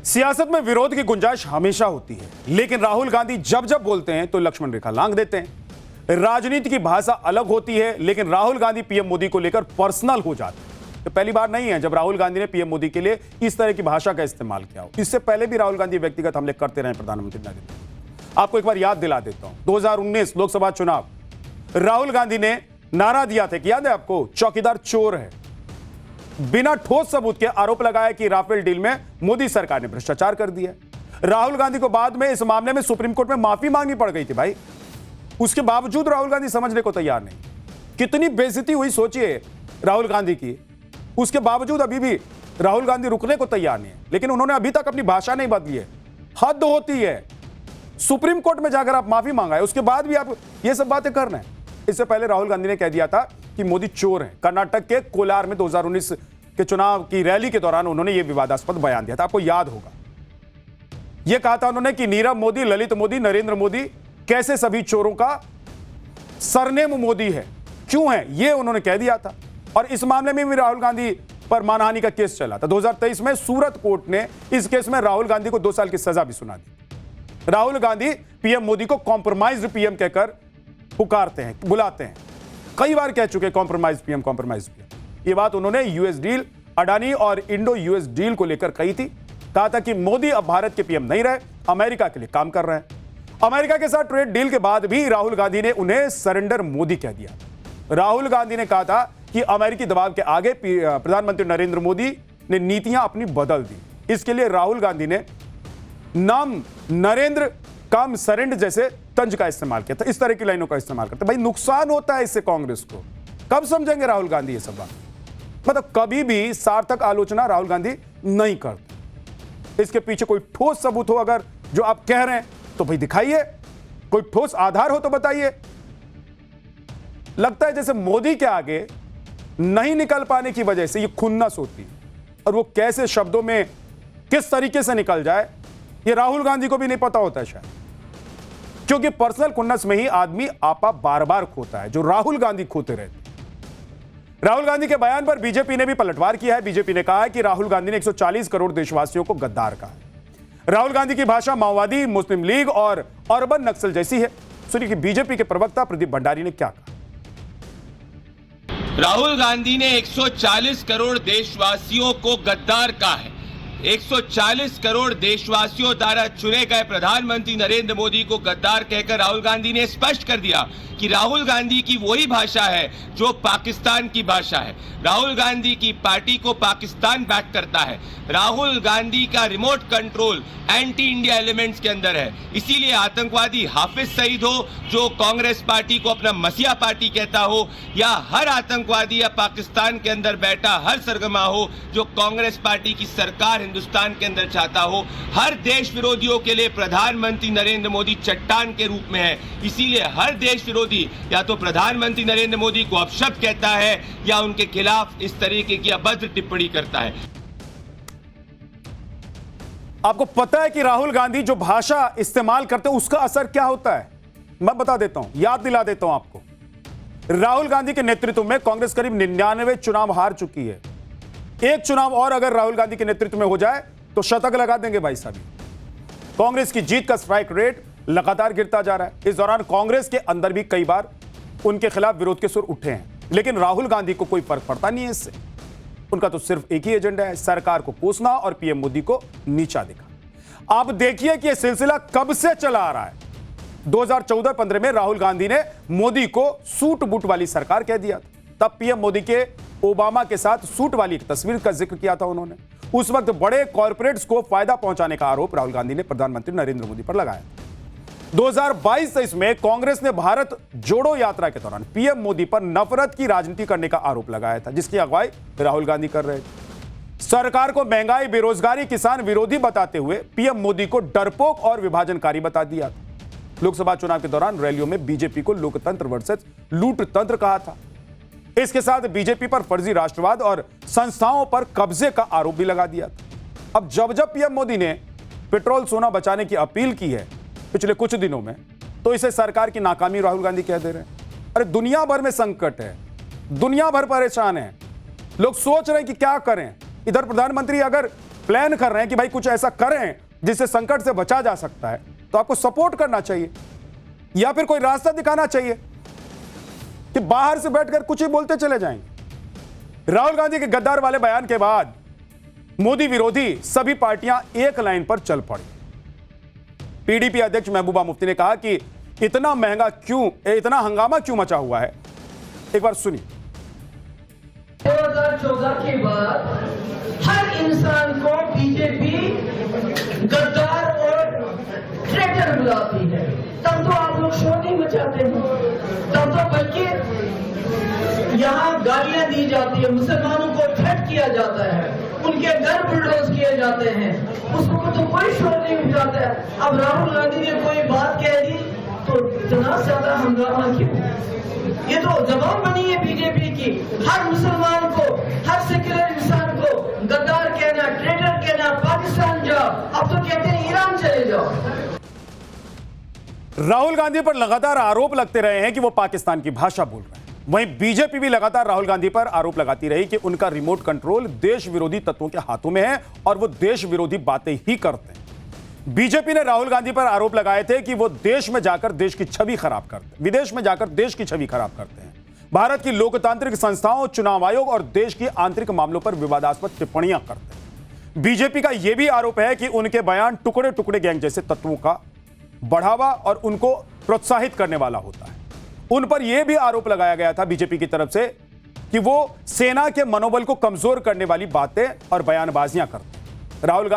सियासत में विरोध की गुंजाइश हमेशा होती है, लेकिन राहुल गांधी जब जब बोलते हैं तो लक्ष्मण रेखा लांघ देते हैं। राजनीति की भाषा अलग होती है, लेकिन राहुल गांधी पीएम मोदी को लेकर पर्सनल हो जाते हैं। तो पहली बार नहीं है जब राहुल गांधी ने पीएम मोदी के लिए इस तरह की भाषा का इस्तेमाल किया हो। इससे पहले भी राहुल गांधी व्यक्तिगत हमले करते रहे प्रधानमंत्री नरेंद्र मोदी। आपको एक बार याद दिला देता हूं, 2019 लोकसभा चुनाव, राहुल गांधी ने नारा दिया था कि याद है आपको, चौकीदार चोर है। बिना ठोस सबूत के आरोप लगाया कि राफेल डील में मोदी सरकार ने भ्रष्टाचार कर दिया। राहुल गांधी को बाद में इस मामले में सुप्रीम कोर्ट में माफी मांगनी पड़ गई थी भाई। उसके बावजूद राहुल गांधी समझने को तैयार नहीं। कितनी बेइज्जती हुई सोचिए राहुल गांधी की, उसके बावजूद अभी भी राहुल गांधी रुकने को तैयार नहीं है। लेकिन उन्होंने अभी तक अपनी भाषा नहीं बदली है। हद होती है। सुप्रीम कोर्ट में जाकर आप माफी मांगा, उसके बाद भी आप ये सब बातें कर रहे हैं। इससे पहले राहुल गांधी ने कह दिया था कि मोदी चोर हैं। कर्नाटक के कोलार में 2019 के चुनाव की रैली के दौरान उन्होंने यह विवादास्पद बयान दिया था, आपको याद होगा। यह कहा था उन्होंने कि नीरव मोदी, ललित मोदी, नरेंद्र मोदी कैसे सभी चोरों का सरनेम मोदी है, क्यों है, यह उन्होंने कह दिया था। और इस मामले में भी राहुल गांधी पर मानहानि का केस चला था। 2023 में सूरत कोर्ट ने इस केस में राहुल गांधी को 2 साल की सजा भी सुना दी। राहुल गांधी पीएम मोदी को कॉम्प्रोमाइज्ड पीएम कहकर पुकारते हैं, बुलाते हैं। कई बार कह चुके कॉम्प्रोमाइज पीएम, कॉम्प्रोमाइज पीएम। यह बात उन्होंने यूएस डील, अडानी और इंडो यूएस डील को लेकर कही थी। कहा था कि मोदी अब भारत के पीएम नहीं रहे, अमेरिका के लिए काम कर रहे हैं। अमेरिका के साथ ट्रेड डील के बाद भी राहुल गांधी ने उन्हें सरेंडर मोदी कह दिया। राहुल गांधी ने कहा था कि अमेरिकी दबाव के आगे प्रधानमंत्री नरेंद्र मोदी ने नीतियां अपनी बदल दी। इसके लिए राहुल गांधी ने नाम नरेंद्र काम सरेंडर जैसे तंज का इस्तेमाल किया था। इस तरह की लाइनों का इस्तेमाल करते। भाई नुकसान होता है इससे कांग्रेस को। कब समझेंगे राहुल गांधी ये सब बात? मतलब कभी भी सार्थक आलोचना राहुल गांधी नहीं करते। इसके पीछे कोई ठोस सबूत हो अगर जो आप कह रहे हैं तो भाई दिखाइए, कोई ठोस आधार हो तो बताइए। लगता है जैसे मोदी के आगे नहीं निकल पाने की वजह से ये खुन्नस होती है, और वो कैसे शब्दों में किस तरीके से निकल जाए ये राहुल गांधी को भी नहीं पता होता है शायद। क्योंकि पर्सनल खुन्नस में ही आदमी आपा बार बार खोता है, जो राहुल गांधी खोते रहते। राहुल गांधी के बयान पर बीजेपी ने भी पलटवार किया है। बीजेपी ने कहा है कि राहुल गांधी ने 140 करोड़ देशवासियों को गद्दार कहा है। राहुल गांधी की भाषा माओवादी, मुस्लिम लीग और अर्बन नक्सल जैसी है। सुनिए कि बीजेपी के प्रवक्ता प्रदीप भंडारी ने क्या कहा। राहुल गांधी ने 140 करोड़ देशवासियों को गद्दार कहा है। 140 करोड़ देशवासियों द्वारा चुने गए प्रधानमंत्री नरेंद्र मोदी को गद्दार कहकर राहुल गांधी ने स्पष्ट कर दिया कि राहुल गांधी की वही भाषा है जो पाकिस्तान की भाषा है। राहुल गांधी की पार्टी को पाकिस्तान बैक करता है। राहुल गांधी का remote control anti India elements के अंदर है। इसीलिए आतंकवादी हाफिज सईद हो जो कांग्रेस पार्टी को अपना मसीहा पार्टी कहता हो, या हर आतंकवादी या पाकिस्तान के अंदर बैठा हर सरगर्मा हो जो कांग्रेस पार्टी की सरकार हिंदुस्तान के अंदर चाहता हो, हर देश विरोधियों के लिए प्रधानमंत्री नरेंद्र मोदी चट्टान के रूप में है। इसीलिए हर देश विरोधी या तो प्रधानमंत्री नरेंद्र मोदी को अपशब्द कहता है या उनके खिलाफ इस तरीके की अभद्र टिप्पणी करता है। आपको पता है कि राहुल गांधी जो भाषा इस्तेमाल करते हैं उसका असर क्या होता है? मैं बता देता हूं, याद दिला देता हूं आपको। राहुल गांधी के नेतृत्व में कांग्रेस करीब 99 चुनाव हार चुकी है। एक चुनाव और अगर राहुल गांधी के नेतृत्व में हो जाए तो शतक लगा देंगे भाई साहब। कांग्रेस की जीत का स्ट्राइक रेट लगातार गिरता जा रहा है। इस दौरान कांग्रेस के अंदर भी कई बार उनके खिलाफ विरोध के सुर उठे हैं, लेकिन राहुल गांधी को कोई फर्क पड़ता नहीं है इससे। उनका तो सिर्फ एक ही एजेंडा है, सरकार को कोसना और पीएम मोदी को नीचा दिखाना। आप देखिए कि यह सिलसिला कब से चला आ रहा है। 2014-15 में राहुल गांधी ने मोदी को सूट बूट वाली सरकार कह दिया था। तब पीएम मोदी के ओबामा के साथ सूट वाली एक तस्वीर का जिक्र किया था उन्होंने। उस वक्त बड़े कॉर्पोरेट्स को फायदा पहुंचाने का आरोप राहुल गांधी ने प्रधानमंत्री नरेंद्र मोदी पर लगाया। 2022-23 में कांग्रेस ने भारत जोड़ो यात्रा के दौरान पीएम मोदी पर नफरत की राजनीति करने का आरोप लगाया था, जिसकी अगुवाई राहुल गांधी कर रहे थे। सरकार को महंगाई, बेरोजगारी, किसान विरोधी बताते हुए पीएम मोदी को डरपोक और विभाजनकारी बता दिया था। लोकसभा चुनाव के दौरान रैलियों में बीजेपी को लोकतंत्र वर्सेस लूट तंत्र कहा था। इसके साथ बीजेपी पर फर्जी राष्ट्रवाद और संस्थाओं पर कब्जे का आरोप भी लगा दिया था। अब जब जब पीएम मोदी ने पेट्रोल सोना बचाने की अपील की है पिछले कुछ दिनों में, तो इसे सरकार की नाकामी राहुल गांधी कह दे रहे हैं। अरे दुनिया भर में संकट है, दुनिया भर परेशान है, लोग सोच रहे हैं कि क्या करें। इधर प्रधानमंत्री अगर प्लान कर रहे हैं कि भाई कुछ ऐसा करें जिससे संकट से बचा जा सकता है, तो आपको सपोर्ट करना चाहिए या फिर कोई रास्ता दिखाना चाहिए कि बाहर से बैठकर कुछ ही बोलते चले जाएंगे। राहुल गांधी के गद्दार वाले बयान के बाद मोदी विरोधी सभी पार्टियां एक लाइन पर चल पड़ी। पीडीपी अध्यक्ष महबूबा मुफ्ती ने कहा कि इतना हंगामा क्यों मचा हुआ है। एक बार सुनिए। 2014 2014 के बाद हर इंसान को बीजेपी गद्दार और ट्रेटर बुलाती है। तब तो आप लोग शोर नहीं मचाते हैं, तब तो बल्कि यहाँ गालियां दी जाती है, मुसलमानों को थ्रेट किया जाता है, उनके घर बुलडोज किए जाते हैं, उसको तो कोई शोर नहीं उठाता है। अब राहुल गांधी ने कोई बात कह दी तो इतना ज्यादा हंगामा क्यों? ये तो जबान बनी है बीजेपी की, हर मुसलमान को, हर सेक्युलर इंसान को गद्दार कहना, ट्रेटर कहना, पाकिस्तान जाओ, अब तो कहते हैं ईरान चले जाओ। राहुल गांधी पर लगातार आरोप लगते रहे हैं कि वो पाकिस्तान की भाषा बोल रहे हैं। वहीं बीजेपी भी लगातार राहुल गांधी पर आरोप लगाती रही कि उनका रिमोट कंट्रोल देश विरोधी तत्वों के हाथों में है और वो देश विरोधी बातें ही करते हैं। बीजेपी ने राहुल गांधी पर आरोप लगाए थे कि वो देश में जाकर देश की छवि खराब करते हैं, विदेश में जाकर देश की छवि खराब करते हैं, भारत की लोकतांत्रिक संस्थाओं, चुनाव आयोग और देश की आंतरिक मामलों पर विवादास्पद टिप्पणियां करते हैं। बीजेपी का यह भी आरोप है कि उनके बयान टुकड़े टुकड़े गैंग जैसे तत्वों का बढ़ावा और उनको प्रोत्साहित करने वाला होता है। उन पर यह भी आरोप लगाया गया था बीजेपी की तरफ से कि वो सेना के मनोबल को कमजोर करने वाली बातें और बयानबाजियां करते हैं। राहुल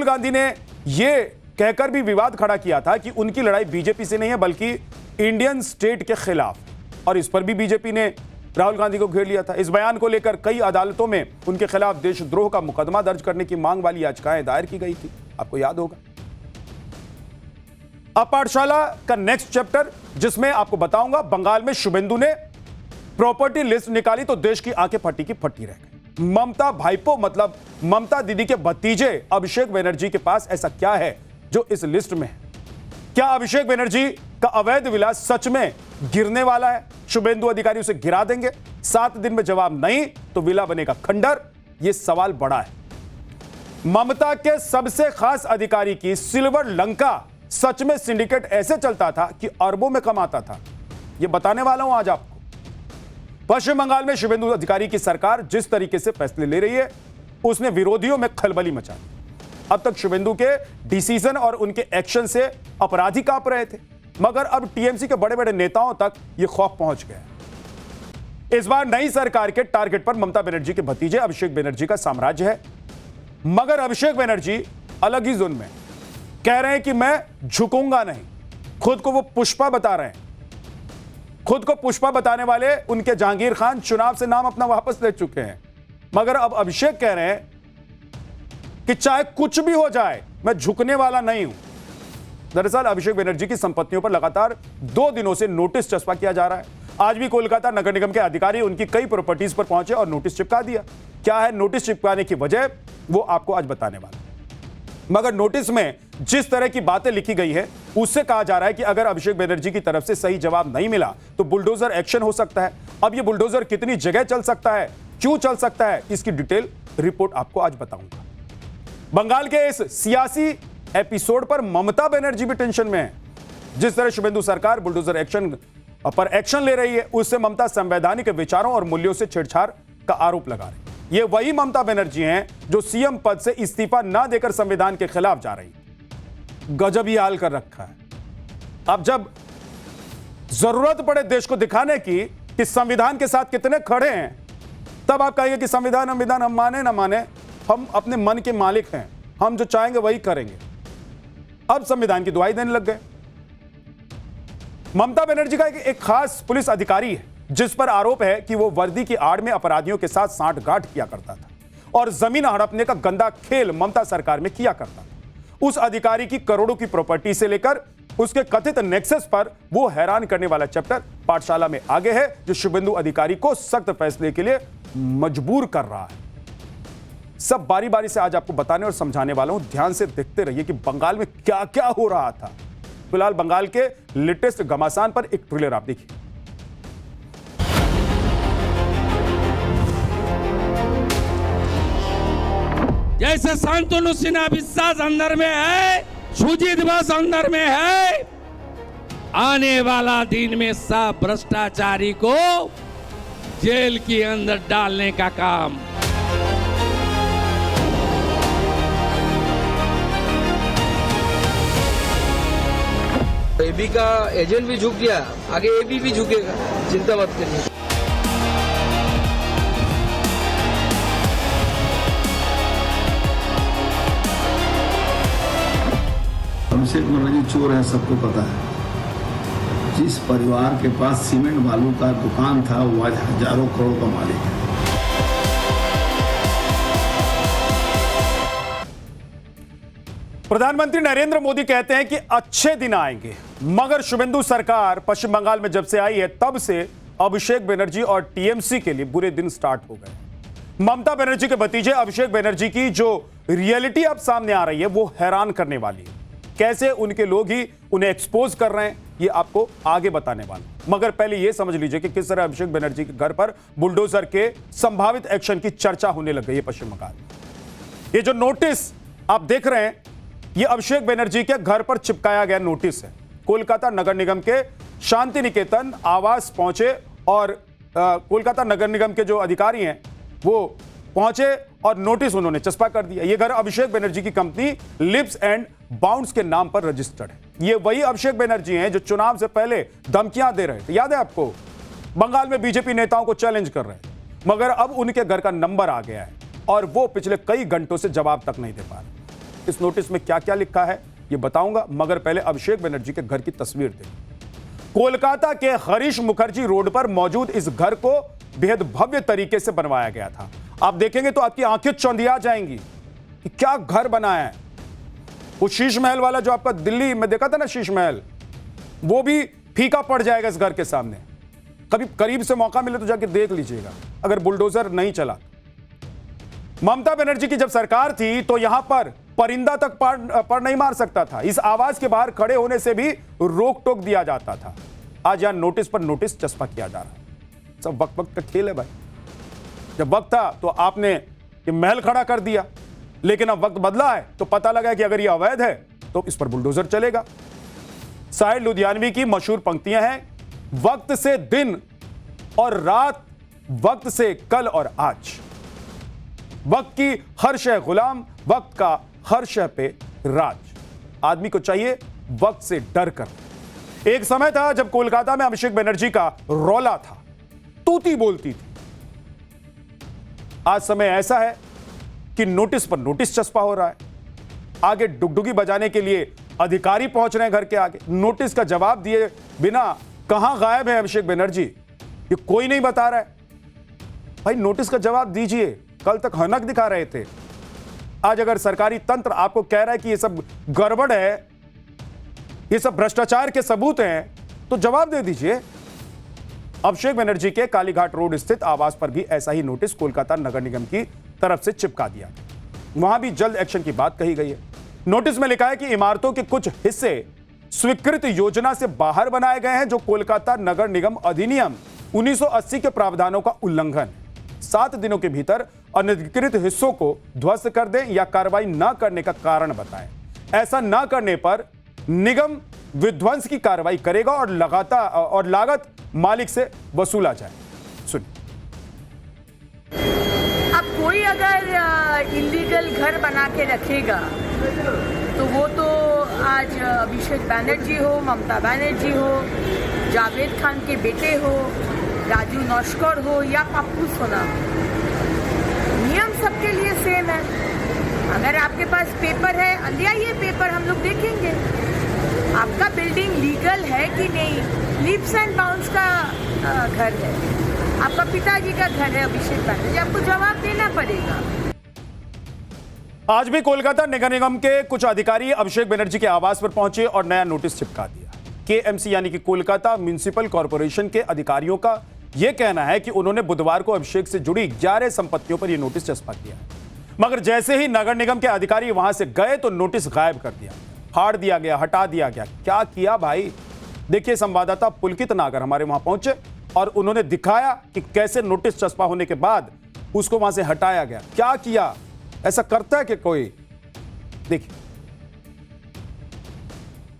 गांधी ने यह कहकर भी विवाद खड़ा किया था कि उनकी लड़ाई बीजेपी से नहीं है बल्कि इंडियन स्टेट के खिलाफ, और इस पर भी बीजेपी ने राहुल गांधी को घेर लिया था। इस बयान को लेकर कई अदालतों में उनके खिलाफ देशद्रोह का मुकदमा दर्ज करने की मांग वाली याचिकाएं दायर की गई थी, आपको याद होगा। अब पाठशाला का नेक्स्ट चैप्टर, जिसमें आपको बताऊंगा बंगाल में शुभेंदु ने प्रॉपर्टी लिस्ट निकाली तो देश की आंखें फटी की फटी रह गई। ममता भाईपो मतलब ममता दीदी के भतीजे अभिषेक बनर्जी के पास ऐसा क्या है जो इस लिस्ट में है? क्या अभिषेक बनर्जी का अवैध विलास सच में गिरने वाला है? शुभेंदु अधिकारी उसे गिरा देंगे? 7 दिन में जवाब नहीं तो विला बनेगा खंडर? यह सवाल बड़ा है। ममता के सबसे खास अधिकारी की सिल्वर लंका सच में सिंडिकेट ऐसे चलता था कि अरबों में कमाता था, यह बताने वाला हूं आज आपको। पश्चिम बंगाल में शुभेंदु अधिकारी की सरकार जिस तरीके से फैसले ले रही है उसने विरोधियों में खलबली मचा दी। अब तक शुभेंदु के डिसीजन और उनके एक्शन से अपराधी कांप रहे थे, मगर अब टीएमसी के बड़े बड़े नेताओं तक यह खौफ पहुंच गया। इस बार नई सरकार के टारगेट पर ममता बनर्जी के भतीजे अभिषेक बनर्जी का साम्राज्य है, मगर अभिषेक बनर्जी अलग ही जोन में कह रहे हैं कि मैं झुकूंगा नहीं। खुद को वो पुष्पा बता रहे हैं। खुद को पुष्पा बताने वाले उनके जहांगीर खान चुनाव से नाम अपना वापस ले चुके हैं, मगर अब अभिषेक कह रहे हैं कि चाहे कुछ भी हो जाए मैं झुकने वाला नहीं हूं। दरअसल अभिषेक बनर्जी की संपत्तियों पर लगातार 2 दिनों से नोटिस चस्पा किया जा रहा है। आज भी कोलकाता नगर निगम के अधिकारी उनकी कई प्रॉपर्टीज पर पहुंचे और नोटिस चिपका दिया। क्या है नोटिस चिपकाने की वजह, वो आपको आज बताने वाला। मगर नोटिस में जिस तरह की बातें लिखी गई है उससे कहा जा रहा है कि अगर अभिषेक बनर्जी की तरफ से सही जवाब नहीं मिला तो बुलडोजर एक्शन हो सकता है। अब यह बुलडोजर कितनी जगह चल सकता है, क्यों चल सकता है, इसकी डिटेल रिपोर्ट आपको आज बताऊंगा। बंगाल के इस सियासी एपिसोड पर ममता बनर्जी भी टेंशन में है। जिस तरह शुभेंदु सरकार बुलडोजर एक्शन पर एक्शन ले रही है उससे ममता संवैधानिक विचारों और मूल्यों से छेड़छाड़ का आरोप लगा रही है। ये वही ममता बनर्जी हैं जो सीएम पद से इस्तीफा ना देकर संविधान के खिलाफ जा रही। गजब ही हाल कर रखा है। अब जब जरूरत पड़े देश को दिखाने की कि संविधान के साथ कितने खड़े हैं, तब आप कहेंगे कि संविधान हम माने ना माने, हम अपने मन के मालिक हैं, हम जो चाहेंगे वही करेंगे। अब संविधान की दुहाई देने लग गए। ममता बनर्जी का एक खास पुलिस अधिकारी है जिस पर आरोप है कि वो वर्दी की आड़ में अपराधियों के साथ सांठगांठ किया करता था और जमीन हड़पने का गंदा खेल ममता सरकार में किया करता था। उस अधिकारी की करोड़ों की प्रॉपर्टी से लेकर उसके कथित नेक्सस पर वो हैरान करने वाला चैप्टर पाठशाला में आगे है, जो शुभेंदु अधिकारी को सख्त फैसले के लिए मजबूर कर रहा है। सब बारी बारी से आज आपको बताने और समझाने वाला हूं। ध्यान से देखते रहिए कि बंगाल में क्या क्या हो रहा था। फिलहाल बंगाल के लेटेस्ट घमासान पर एक ट्रेलर आप देखिए। जैसे शांतनु सिन्हा विश्वास अंदर में है, सुजीत बस अंदर में है, आने वाला दिन में सब भ्रष्टाचारी को जेल के अंदर डालने का काम। एबी का एजेंट भी झुक गया, आगे एबी भी झुकेगा, चिंता मत करिए। अभिषेक बनर्जी चोर है, सबको पता है। जिस परिवार के पास सीमेंट बालू का दुकान था वो आज हजारों करोड़ का मालिक है। प्रधानमंत्री नरेंद्र मोदी कहते हैं कि अच्छे दिन आएंगे, मगर शुभेंदु सरकार पश्चिम बंगाल में जब से आई है तब से अभिषेक बनर्जी और टीएमसी के लिए बुरे दिन स्टार्ट हो गए। ममता बनर्जी के भतीजे अभिषेक बनर्जी की जो रियलिटी अब सामने आ रही है वो हैरान करने वाली है। कैसे उनके लोग ही उन्हें एक्सपोज कर रहे हैं ये आपको आगे बताने वाला, मगर पहले यह समझ लीजिए कि किस तरह अभिषेक बनर्जी के घर पर बुलडोजर के संभावित एक्शन की चर्चा होने लग गई है पश्चिम बंगाल में। ये जो नोटिस आप देख रहे हैं ये अभिषेक बनर्जी के घर पर चिपकाया गया नोटिस है। कोलकाता नगर निगम के शांति निकेतन आवास पहुंचे और कोलकाता नगर निगम के जो अधिकारी हैं वो पहुंचे और नोटिस उन्होंने चस्पा कर दिया। यह घर अभिषेक बनर्जी की कंपनी लिप्स एंड बाउंड्स के नाम पर रजिस्टर्ड है। ये वही अभिषेक बनर्जी हैं जो चुनाव से पहले धमकियां दे रहे थे, याद है आपको, बंगाल में बीजेपी नेताओं को चैलेंज कर रहे थे, मगर अब उनके घर का नंबर आ गया है और वो पिछले कई घंटों से जवाब तक नहीं दे पा रहे। इस नोटिस में क्या क्या लिखा है ये बताऊंगा, मगर पहले अभिषेक बनर्जी के घर की तस्वीर देखिए। कोलकाता के हरीश मुखर्जी रोड पर मौजूद इस घर को बेहद भव्य तरीके से बनवाया गया था। आप देखेंगे तो आपकी आंखें चौंधिया जाएंगी कि क्या घर बनाया है। वो शीश महल वाला जो आपका दिल्ली में देखा था ना शीश महल, वो भी फीका पड़ जाएगा इस घर के सामने। कभी करीब से मौका मिले तो जाके देख लीजिएगा अगर बुलडोजर नहीं चला। ममता बनर्जी की जब सरकार थी तो यहां पर परिंदा तक पर नहीं मार सकता था। इस आवाज के बाहर खड़े होने से भी रोक टोक दिया जाता था। आज यहां नोटिस पर नोटिस चस्पा किया जा रहा है। सब वक्त वक्त का खेल है भाई। जब वक्त था तो आपने ये महल खड़ा कर दिया, लेकिन अब वक्त बदला है तो पता लगा कि अगर ये अवैध है तो इस पर बुलडोजर चलेगा। साहिर लुधियानवी की मशहूर पंक्तियां हैं, वक्त से दिन और रात, वक्त से कल और आज, वक्त की हर शय गुलाम, वक्त का हर शय पे राज। आदमी को चाहिए वक्त से डर कर। एक समय था जब कोलकाता में अभिषेक बनर्जी का रौला था, तूती बोलती थी। आज समय ऐसा है कि नोटिस पर नोटिस चस्पा हो रहा है। आगे डुगडुगी बजाने के लिए अधिकारी पहुंच रहे हैं घर के आगे। नोटिस का जवाब दिए बिना कहां गायब है अभिषेक बनर्जी ये कोई नहीं बता रहा है। भाई नोटिस का जवाब दीजिए। कल तक हनक दिखा रहे थे, आज अगर सरकारी तंत्र आपको कह रहा है कि ये सब गड़बड़ है, ये सब भ्रष्टाचार के सबूत हैं, तो जवाब दे दीजिए। अभिषेक बनर्जी के कालीघाट रोड स्थित आवास पर भी ऐसा ही नोटिस कोलकाता नगर निगम की तरफ से चिपका दिया। वहां भी जल्द एक्शन की बात कही गई है। नोटिस में लिखा है कि इमारतों के कुछ हिस्से स्वीकृत योजना से बाहर बनाए गए हैं, जो कोलकाता नगर निगम अधिनियम 1980 के प्रावधानों का उल्लंघन है। 7 दिनों के भीतर अनधिकृत हिस्सों को ध्वस्त कर दें या कार्रवाई न करने का कारण बताएं। ऐसा न करने पर निगम विध्वंस की कार्रवाई करेगा और लागत मालिक से वसूला जाए। सुनिए। अब कोई अगर इलीगल घर बना के रखेगा तो वो तो आज अभिषेक बनर्जी हो, ममता बनर्जी हो, जावेद खान के बेटे हो, राजू नौशकर हो या पप्पू सोना, नियम सबके लिए सेम है। अगर आपके पास पेपर है ले आइए पेपर, हम लोग देखेंगे आपका बिल्डिंग लीगल है कि नहीं। लिप्स एंड बाउंड्स का घर है, आपका पिताजी का घर है अभिषेक बनर्जी, आपको जवाब देना पड़ेगा। आज भी कोलकाता नगर निगम के कुछ अधिकारी अभिषेक बनर्जी के आवास पर पहुंचे और नया नोटिस चिपका दिया। केएमसी यानी कि कोलकाता म्युनिसिपल कॉर्पोरेशन के अधिकारियों का यह कहना है कि उन्होंने बुधवार को अभिषेक से जुड़ी 11 संपत्तियों पर यह नोटिस चस्पा किया, मगर जैसे ही नगर निगम के अधिकारी वहां से गए तो नोटिस गायब कर दिया, फाड़ दिया गया, हटा दिया गया। क्या किया भाई? देखिए, संवाददाता पुलकित नागर हमारे वहां पहुंचे और उन्होंने दिखाया कि कैसे नोटिस चस्पा होने के बाद उसको वहां से हटाया गया। क्या किया? ऐसा करता है कि कोई? देखिए,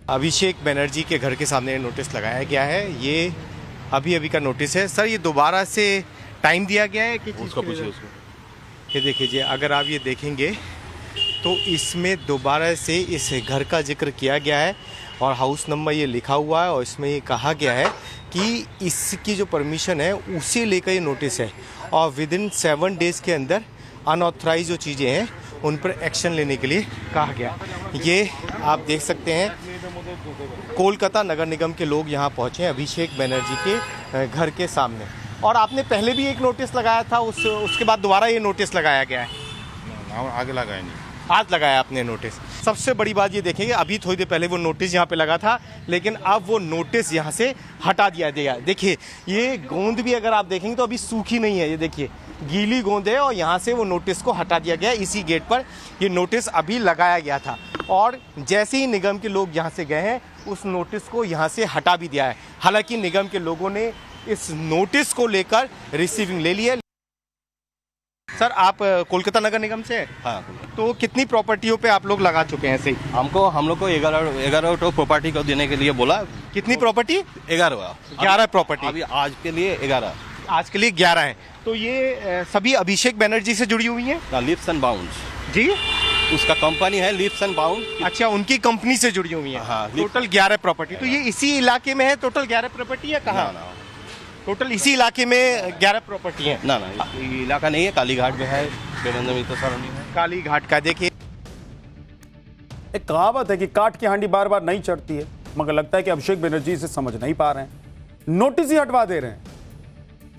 अभिषेक बनर्जी के घर के सामने नोटिस लगाया गया है। ये अभी का नोटिस है सर। ये दोबारा से टाइम दिया गया है कि उसको पूछिए उसको। ये देखिए, अगर आप ये देखेंगे तो इसमें दोबारा से इस घर का जिक्र किया गया है और हाउस नंबर ये लिखा हुआ है और इसमें ये कहा गया है कि इसकी जो परमिशन है उसे लेकर ये नोटिस है और विदिन 7 डेज़ के अंदर अनऑथराइज जो चीज़ें हैं उन पर एक्शन लेने के लिए कहा गया। ये आप देख सकते हैं कोलकाता नगर निगम के लोग यहाँ पहुँचे हैं अभिषेक बनर्जी के घर के सामने। और आपने पहले भी एक नोटिस लगाया था, उसके बाद दोबारा ये नोटिस लगाया गया है? आगे लगाया नहीं, आज लगाया आपने नोटिस। सबसे बड़ी बात ये देखेंगे, अभी थोड़ी देर पहले वो नोटिस यहाँ पे लगा था, लेकिन अब वो नोटिस यहाँ से हटा दिया गया। देखिए ये गोंद भी अगर आप देखेंगे तो अभी सूखी नहीं है, ये देखिए गीली गोंद है, और यहाँ से वो नोटिस को हटा दिया गया। इसी गेट पर ये नोटिस अभी लगाया गया था, और जैसे ही निगम के लोग यहाँ से गए हैं उस नोटिस को यहाँ से हटा भी दिया है। हालांकि निगम के लोगों ने इस नोटिस को लेकर रिसीविंग ले ली है। सर आप कोलकाता नगर निगम से हैं? हाँ। तो कितनी प्रॉपर्टियों पे आप लोग लगा चुके हैं? सही हम लोग को 11 तो प्रॉपर्टी को देने के लिए बोला। कितनी प्रॉपर्टी? 11 प्रॉपर्टी। अभी आज के लिए 11। आज के लिए 11 है। तो ये सभी अभिषेक बनर्जी से जुड़ी हुई हैं? लिप्स एंड बाउंड्स जी, उसका कंपनी है लिप्स एंड बाउंड। अच्छा, उनकी कंपनी से जुड़ी हुई है। हाँ, टोटल 11 प्रॉपर्टी। तो ये इसी इलाके में है टोटल 11 प्रॉपर्टी है? कहाँ? टोटल इसी इलाके में 11 प्रॉपर्टी है? ना इलाका नहीं है, कालीघाट में है, काली घाट का। देखिए एक कहावत है कि काट की हांडी बार बार नहीं चढ़ती है, मगर लगता है कि अभिषेक बनर्जी इसे समझ नहीं पा रहे हैं, नोटिस ही हटवा दे रहे हैं।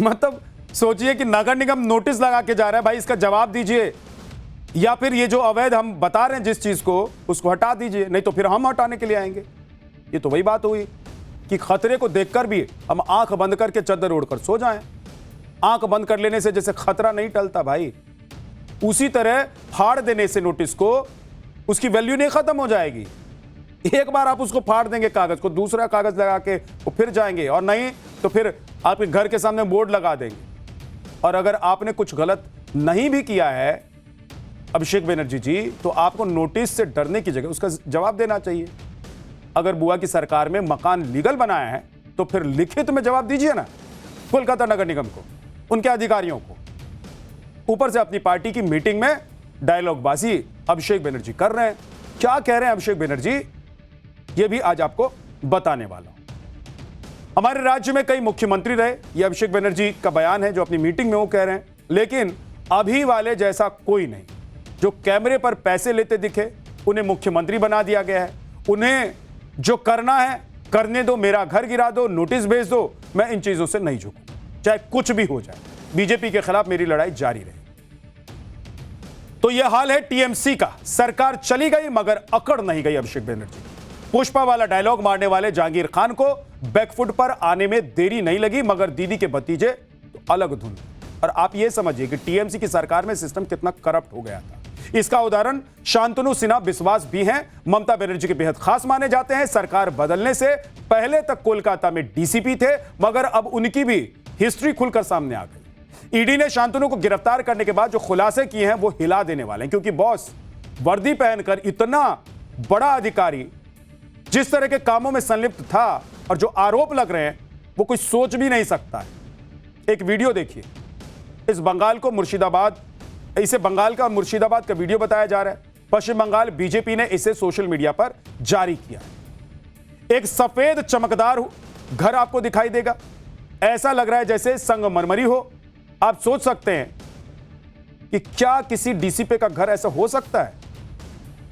मतलब सोचिए कि नगर निगम नोटिस लगा के जा रहा है, भाई इसका जवाब दीजिए, या फिर ये जो अवैध हम बता रहे हैं जिस चीज को उसको हटा दीजिए, नहीं तो फिर हम हटाने के लिए आएंगे। ये तो वही बात हुई कि खतरे को देखकर भी हम आंख बंद करके चद्दर ओढ़कर सो जाएं। आंख बंद कर लेने से जैसे खतरा नहीं टलता भाई, उसी तरह फाड़ देने से नोटिस को उसकी वैल्यू नहीं खत्म हो जाएगी। एक बार आप उसको फाड़ देंगे कागज को, दूसरा कागज लगा के वो फिर जाएंगे, और नहीं तो फिर आपके घर के सामने बोर्ड लगा देंगे। और अगर आपने कुछ गलत नहीं भी किया है अभिषेक बनर्जी जी, तो आपको नोटिस से डरने की जगह उसका जवाब देना चाहिए। अगर बुआ की सरकार में मकान लीगल बनाया है तो फिर लिखित में जवाब दीजिए ना कोलकाता नगर निगम को, उनके अधिकारियों को। ऊपर से अपनी पार्टी की मीटिंग में डायलॉगबाजी अभिषेक बनर्जी कर रहे हैं। क्या कह रहे हैं अभिषेक बनर्जी, यह भी आज आपको बताने वाला हूं। हमारे राज्य में कई मुख्यमंत्री रहे, यह अभिषेक बनर्जी का बयान है जो अपनी मीटिंग में वो कह रहे हैं। लेकिन अभी वाले जैसा कोई नहीं जो कैमरे पर पैसे लेते दिखे, उन्हें मुख्यमंत्री बना दिया गया है। उन्हें जो करना है करने दो, मेरा घर गिरा दो, नोटिस भेज दो, मैं इन चीजों से नहीं झुकूं, चाहे कुछ भी हो जाए। बीजेपी के खिलाफ मेरी लड़ाई जारी रहे। तो यह हाल है टीएमसी का। सरकार चली गई मगर अकड़ नहीं गई अभिषेक बनर्जी। पुष्पा वाला डायलॉग मारने वाले जहांगीर खान को बैकफुट पर आने में देरी नहीं लगी, मगर दीदी के भतीजे तो अलग धुन। और आप यह समझिए कि टीएमसी की सरकार में सिस्टम कितना करप्ट हो गया था। इसका उदाहरण शांतनु सिन्हा बिस्वास भी हैं। ममता बनर्जी के बेहद खास माने जाते हैं। सरकार बदलने से पहले तक कोलकाता में डीसीपी थे, मगर अब उनकी भी हिस्ट्री खुलकर सामने आ गई। ईडी ने शांतनु को गिरफ्तार करने के बाद जो खुलासे किए हैं वो हिला देने वाले हैं, क्योंकि बॉस वर्दी पहनकर इतना बड़ा अधिकारी जिस तरह के कामों में संलिप्त था और जो आरोप लग रहे हैं वो कोई सोच भी नहीं सकता है। एक वीडियो देखिए। इस बंगाल को मुर्शिदाबाद, इसे बंगाल का मुर्शिदाबाद का वीडियो बताया जा रहा है। पश्चिम बंगाल बीजेपी ने इसे सोशल मीडिया पर जारी किया है। एक सफेद चमकदार घर आपको दिखाई देगा, ऐसा लग रहा है जैसे संगमरमरी हो। आप सोच सकते हैं कि क्या किसी डीसीपी का घर ऐसा हो सकता है?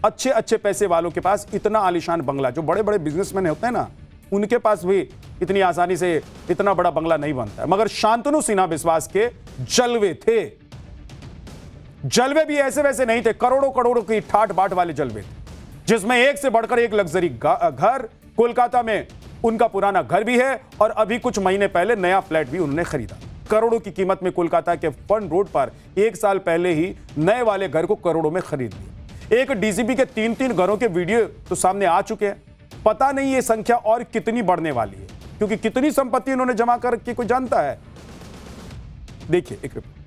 अच्छे अच्छे पैसे वालों के पास इतना आलीशान बंगला, जो बड़े बड़े बिजनेसमैन होते हैं ना, उनके पास भी इतनी आसानी से इतना बड़ा बंगला नहीं बनता है। मगर शांतनु सिन्हा बिस्वास के जलवे थे। जलवे भी ऐसे वैसे नहीं थे, करोड़ों करोड़ों की ठाट बाट वाले जलवे थे, जिसमें एक से बढ़कर एक लग्जरी घर। कोलकाता में उनका पुराना घर भी है और अभी कुछ महीने पहले नया फ्लैट भी उन्होंने खरीदा करोड़ों की कीमत में। कोलकाता के फन रोड पर 1 साल पहले ही नए वाले घर को करोड़ों में खरीद लिया। एक डीसीपी के 3-3 घरों के वीडियो तो सामने आ चुके हैं। पता नहीं ये संख्या और कितनी बढ़ने वाली है, क्योंकि कितनी संपत्ति उन्होंने जमा कर रखी कोई जानता है। देखिए एक रिपोर्ट।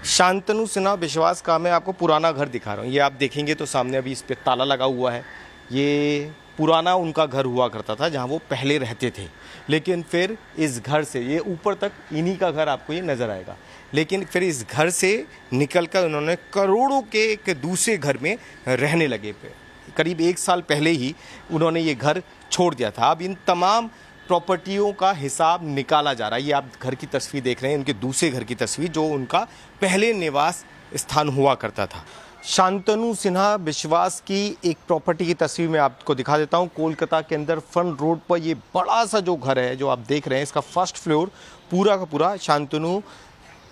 शांतनु सिन्हा विश्वास का मैं आपको पुराना घर दिखा रहा हूँ। ये आप देखेंगे तो सामने अभी इस पे ताला लगा हुआ है। ये पुराना उनका घर हुआ करता था जहाँ वो पहले रहते थे। लेकिन फिर इस घर से, ये ऊपर तक इन्हीं का घर आपको ये नज़र आएगा, लेकिन फिर इस घर से निकलकर उन्होंने करोड़ों के एक दूसरे घर में रहने लगे। करीब 1 साल पहले ही उन्होंने ये घर छोड़ दिया था। अब इन तमाम प्रॉपर्टियों का हिसाब निकाला जा रहा है। ये आप घर की तस्वीर देख रहे हैं, उनके दूसरे घर की तस्वीर, जो उनका पहले निवास स्थान हुआ करता था। शांतनु सिन्हा विश्वास की एक प्रॉपर्टी की तस्वीर मैं आपको दिखा देता हूं। कोलकाता के अंदर फ्रंट रोड पर ये बड़ा सा जो घर है जो आप देख रहे हैं, इसका फर्स्ट फ्लोर पूरा का पूरा शांतनु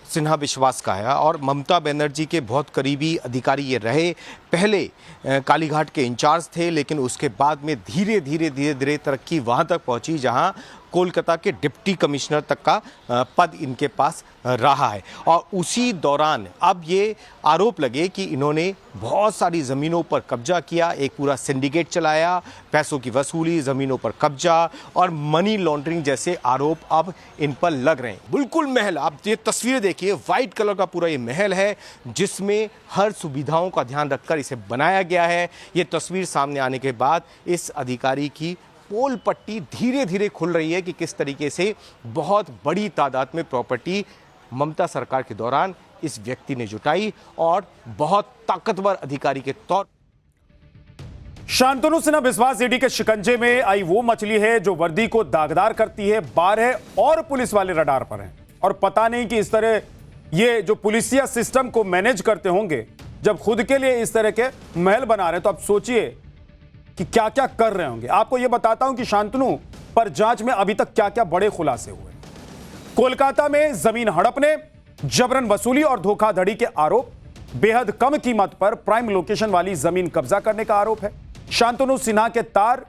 सिन्हा विश्वास का है और ममता बनर्जी के बहुत करीबी अधिकारी ये रहे। पहले कालीघाट के इंचार्ज थे, लेकिन उसके बाद में धीरे धीरे तरक्की वहाँ तक पहुँची जहाँ कोलकाता के डिप्टी कमिश्नर तक का पद इनके पास रहा है। और उसी दौरान अब ये आरोप लगे कि इन्होंने बहुत सारी ज़मीनों पर कब्जा किया, एक पूरा सिंडिकेट चलाया, पैसों की वसूली, ज़मीनों पर कब्जा और मनी लॉन्ड्रिंग जैसे आरोप अब इन पर लग रहे हैं। बिल्कुल महल, आप ये तस्वीरें देखिए, वाइट कलर का पूरा ये महल है जिसमें हर सुविधाओं का ध्यान रखकर इसे बनाया गया है। ये तस्वीर सामने आने के बाद इस अधिकारी की पोल पट्टी धीरे धीरे खुल रही है कि किस तरीके से बहुत बड़ी तादाद में प्रॉपर्टी ममता सरकार के दौरान इस व्यक्ति ने जुटाई और बहुत ताकतवर अधिकारी के तौर। शांतनु सिन्हा विश्वास ईडी के शिकंजे में आई वो मछली है जो वर्दी को दागदार करती है। 12 और पुलिस वाले रडार पर हैं और पता नहीं कि इस तरह ये जो पुलिसिया सिस्टम को मैनेज करते होंगे, जब खुद के लिए इस तरह के महल बना रहे हैं तो आप सोचिए कि क्या क्या कर रहे होंगे। आपको यह बताता हूं कि शांतनु पर जांच में अभी तक क्या क्या बड़े खुलासे हुए। कोलकाता में जमीन हड़पने, जबरन वसूली और धोखाधड़ी के आरोप, बेहद कम कीमत पर प्राइम लोकेशन वाली जमीन कब्जा करने का आरोप है। शांतनु सिन्हा के तार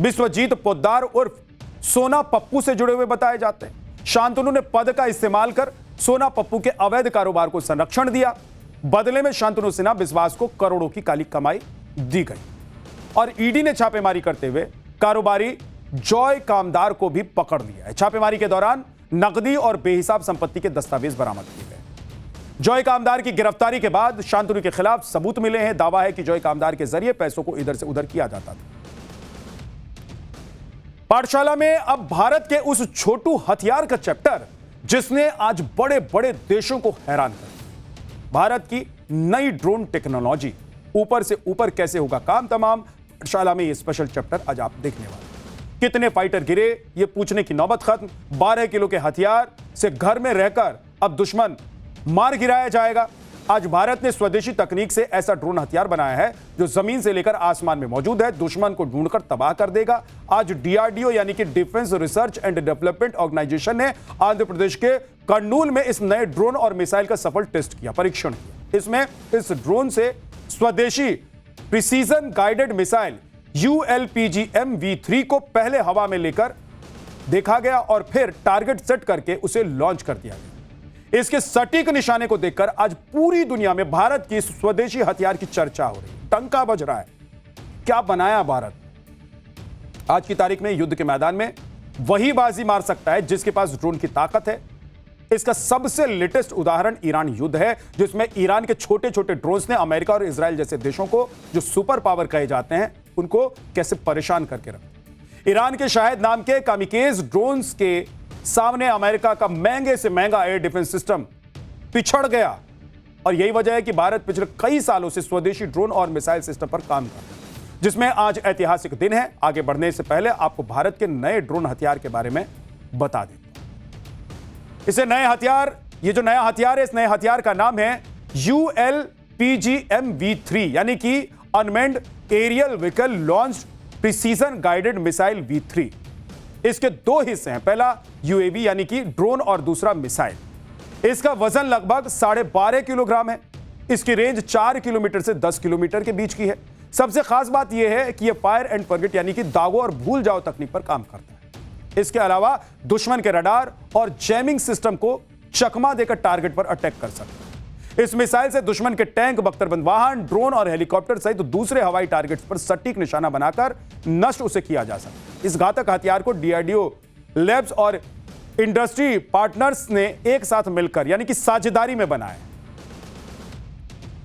विश्वजीत पोद्दार उर्फ सोना पप्पू से जुड़े हुए बताए जाते हैं। शांतनु ने पद का इस्तेमाल कर सोना पप्पू के अवैध कारोबार को संरक्षण दिया। बदले में शांतनु सिन्हा विश्वास को करोड़ों की काली कमाई दी गई और ईडी ने छापेमारी करते हुए कारोबारी जॉय कामदार को भी पकड़ लिया है। छापेमारी के दौरान नकदी और बेहिसाब संपत्ति के दस्तावेज बरामद किए गए। जॉय कामदार की गिरफ्तारी के बाद शांतनु के खिलाफ सबूत मिले हैं। दावा है कि जॉय कामदार के जरिए पैसों को इधर से उधर किया जाता था। पाठशाला में अब भारत के उस छोटू हथियार का चैप्टर जिसने आज बड़े बड़े देशों को हैरान कर दिया। भारत की नई ड्रोन टेक्नोलॉजी, ऊपर से ऊपर कैसे होगा काम तमाम, पाठशाला में ये स्पेशल चैप्टर आज आप देखने वाले। कितने फाइटर गिरे ये पूछने की नौबत खत्म। 12 किलो के हथियार से घर में रहकर अब दुश्मन मार गिराया जाएगा। आज भारत ने स्वदेशी तकनीक से ऐसा ड्रोन हथियार बनाया है जो जमीन से लेकर आसमान में मौजूद है, दुश्मन को ढूंढकर तबाह कर देगा। आज डीआरडीओ यानी कि defence research and development organisation ने आंध्र प्रदेश के कर्नूल में इस नए ड्रोन और मिसाइल का सफल टेस्ट किया, परीक्षण किया। इसमें इस ड्रोन से स्वदेशी प्रिसीजन गाइडेड मिसाइल ULPGM-V3 को पहले हवा में लेकर देखा गया और फिर टारगेट सेट करके उसे लॉन्च कर दिया गया। इसके सटीक निशाने को देखकर आज पूरी दुनिया में भारत की स्वदेशी हथियार की चर्चा हो रही है, टंका बज रहा है। क्या बनाया भारत? आज की तारीख में युद्ध के मैदान में वही बाजी मार सकता है जिसके पास ड्रोन की ताकत है। इसका सबसे लेटेस्ट उदाहरण ईरान युद्ध है, जिसमें ईरान के छोटे छोटे ड्रोन्स ने अमेरिका और इजराइल जैसे देशों को, जो सुपर पावर कहे जाते हैं, उनको कैसे परेशान करके रखा। ईरान के शाहिद नाम के कामिकेज ड्रोन्स के सामने अमेरिका का महंगे से महंगा एयर डिफेंस सिस्टम पिछड़ गया और यही वजह है कि भारत पिछले कई सालों से स्वदेशी ड्रोन और मिसाइल सिस्टम पर काम कर रहा है, जिसमें आज ऐतिहासिक दिन है। आगे बढ़ने से पहले आपको भारत के नए ड्रोन हथियार के बारे में बता दें। इसे नए हथियार, ये जो नया हथियार है, इस नए हथियार का नाम है ULPGM-V3 यानी कि unmanned aerial vehicle launch precision guided missile V3। इसके दो हिस्से हैं, पहला UAV यानी कि ड्रोन और दूसरा मिसाइल। इसका वजन लगभग 12.5 किलोग्राम है। इसकी रेंज 4 किलोमीटर से 10 किलोमीटर के बीच की है। सबसे खास बात यह है कि यह फायर एंड फॉरगेट यानी कि दागो और भूल जाओ तकनीक पर काम करता है। इसके अलावा दुश्मन के रडार और जैमिंग सिस्टम को चकमा देकर टारगेट पर अटैक कर सकता है। इस मिसाइल से दुश्मन के टैंक, बख्तरबंद वाहन, ड्रोन और हेलीकॉप्टर सहित दूसरे हवाई टारगेट्स पर सटीक निशाना बनाकर नष्ट उसे किया जा सकता है। इस घातक हथियार को डीआरडीओ लैब्स और इंडस्ट्री पार्टनर्स ने एक साथ मिलकर यानी कि साझेदारी में बनाया।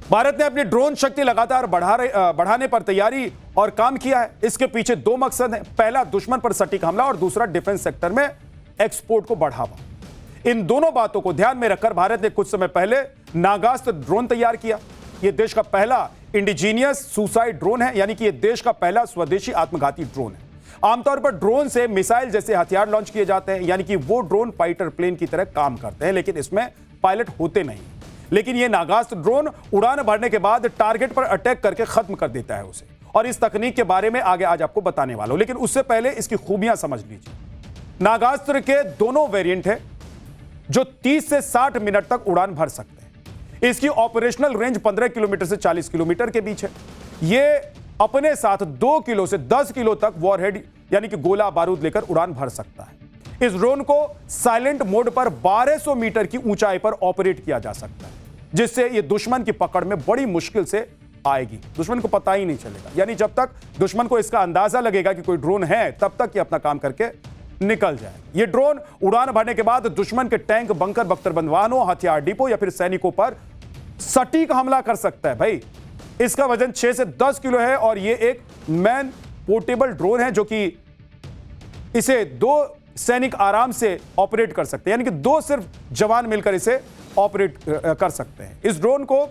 भारत ने अपनी ड्रोन शक्ति लगातार बढ़ाने पर तैयारी और काम किया है। इसके पीछे दो मकसद हैं, पहला दुश्मन पर सटीक हमला और दूसरा डिफेंस सेक्टर में एक्सपोर्ट को बढ़ावा। इन दोनों बातों को ध्यान में रखकर भारत ने कुछ समय पहले नागास्त्र ड्रोन तैयार किया। यह देश का पहला इंडिजीनियस सुसाइड ड्रोन है, यानी कि यह देश का पहला स्वदेशी आत्मघाती ड्रोन है। आमतौर पर ड्रोन से मिसाइल जैसे हथियार लॉन्च किए जाते हैं, यानी कि वो ड्रोन फाइटर प्लेन की तरह काम करते हैं, लेकिन इसमें पायलट होते नहीं। लेकिन यह नागास्त्र ड्रोन उड़ान भरने के बाद टारगेट पर अटैक करके खत्म कर देता है उसे। और इस तकनीक के बारे में आगे आज आपको बताने वाला हूं, लेकिन उससे पहले इसकी खूबियां समझ लीजिए। नागास्त्र के दोनों वेरिएंट है जो 30 से 60 मिनट तक उड़ान भर सकते हैं। इसकी ऑपरेशनल रेंज 15 किलोमीटर से 40 किलोमीटर के बीच है। यह अपने साथ 2 किलो से 10 किलो तक वॉरहेड यानी कि गोला बारूद लेकर उड़ान भर सकता है। इस ड्रोन को साइलेंट मोड पर 1200 मीटर की ऊंचाई पर ऑपरेट किया जा सकता है, जिससे यह दुश्मन की पकड़ में बड़ी मुश्किल से आएगी। दुश्मन को पता ही नहीं चलेगा, यानी जब तक दुश्मन को इसका अंदाजा लगेगा कि कोई ड्रोन है तब तक ये अपना काम करके निकल जाए। ये ड्रोन उड़ान भरने के बाद दुश्मन के टैंक, बंकर, बख्तरबंद वाहनों, हथियार डिपो या फिर सैनिकों पर सटीक हमला कर सकता है। भाई, इसका वजन 6 से 10 किलो है और ये एक मैन पोर्टेबल ड्रोन है जो कि इसे 2 सैनिक आराम से ऑपरेट कर सकते हैं, यानी कि 2 सिर्फ जवान मिलकर इसे ऑपरेट कर सकते हैं। इस ड्रोन को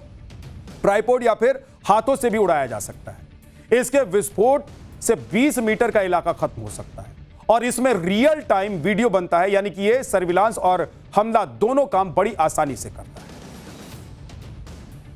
ट्राइपॉड या फिर हाथों से भी उड़ाया जा सकता है। इसके विस्फोट से 20 मीटर का इलाका खत्म हो सकता है और इसमें रियल टाइम वीडियो बनता है, यानी कि ये सर्विलांस और हमला दोनों काम बड़ी आसानी से करता है।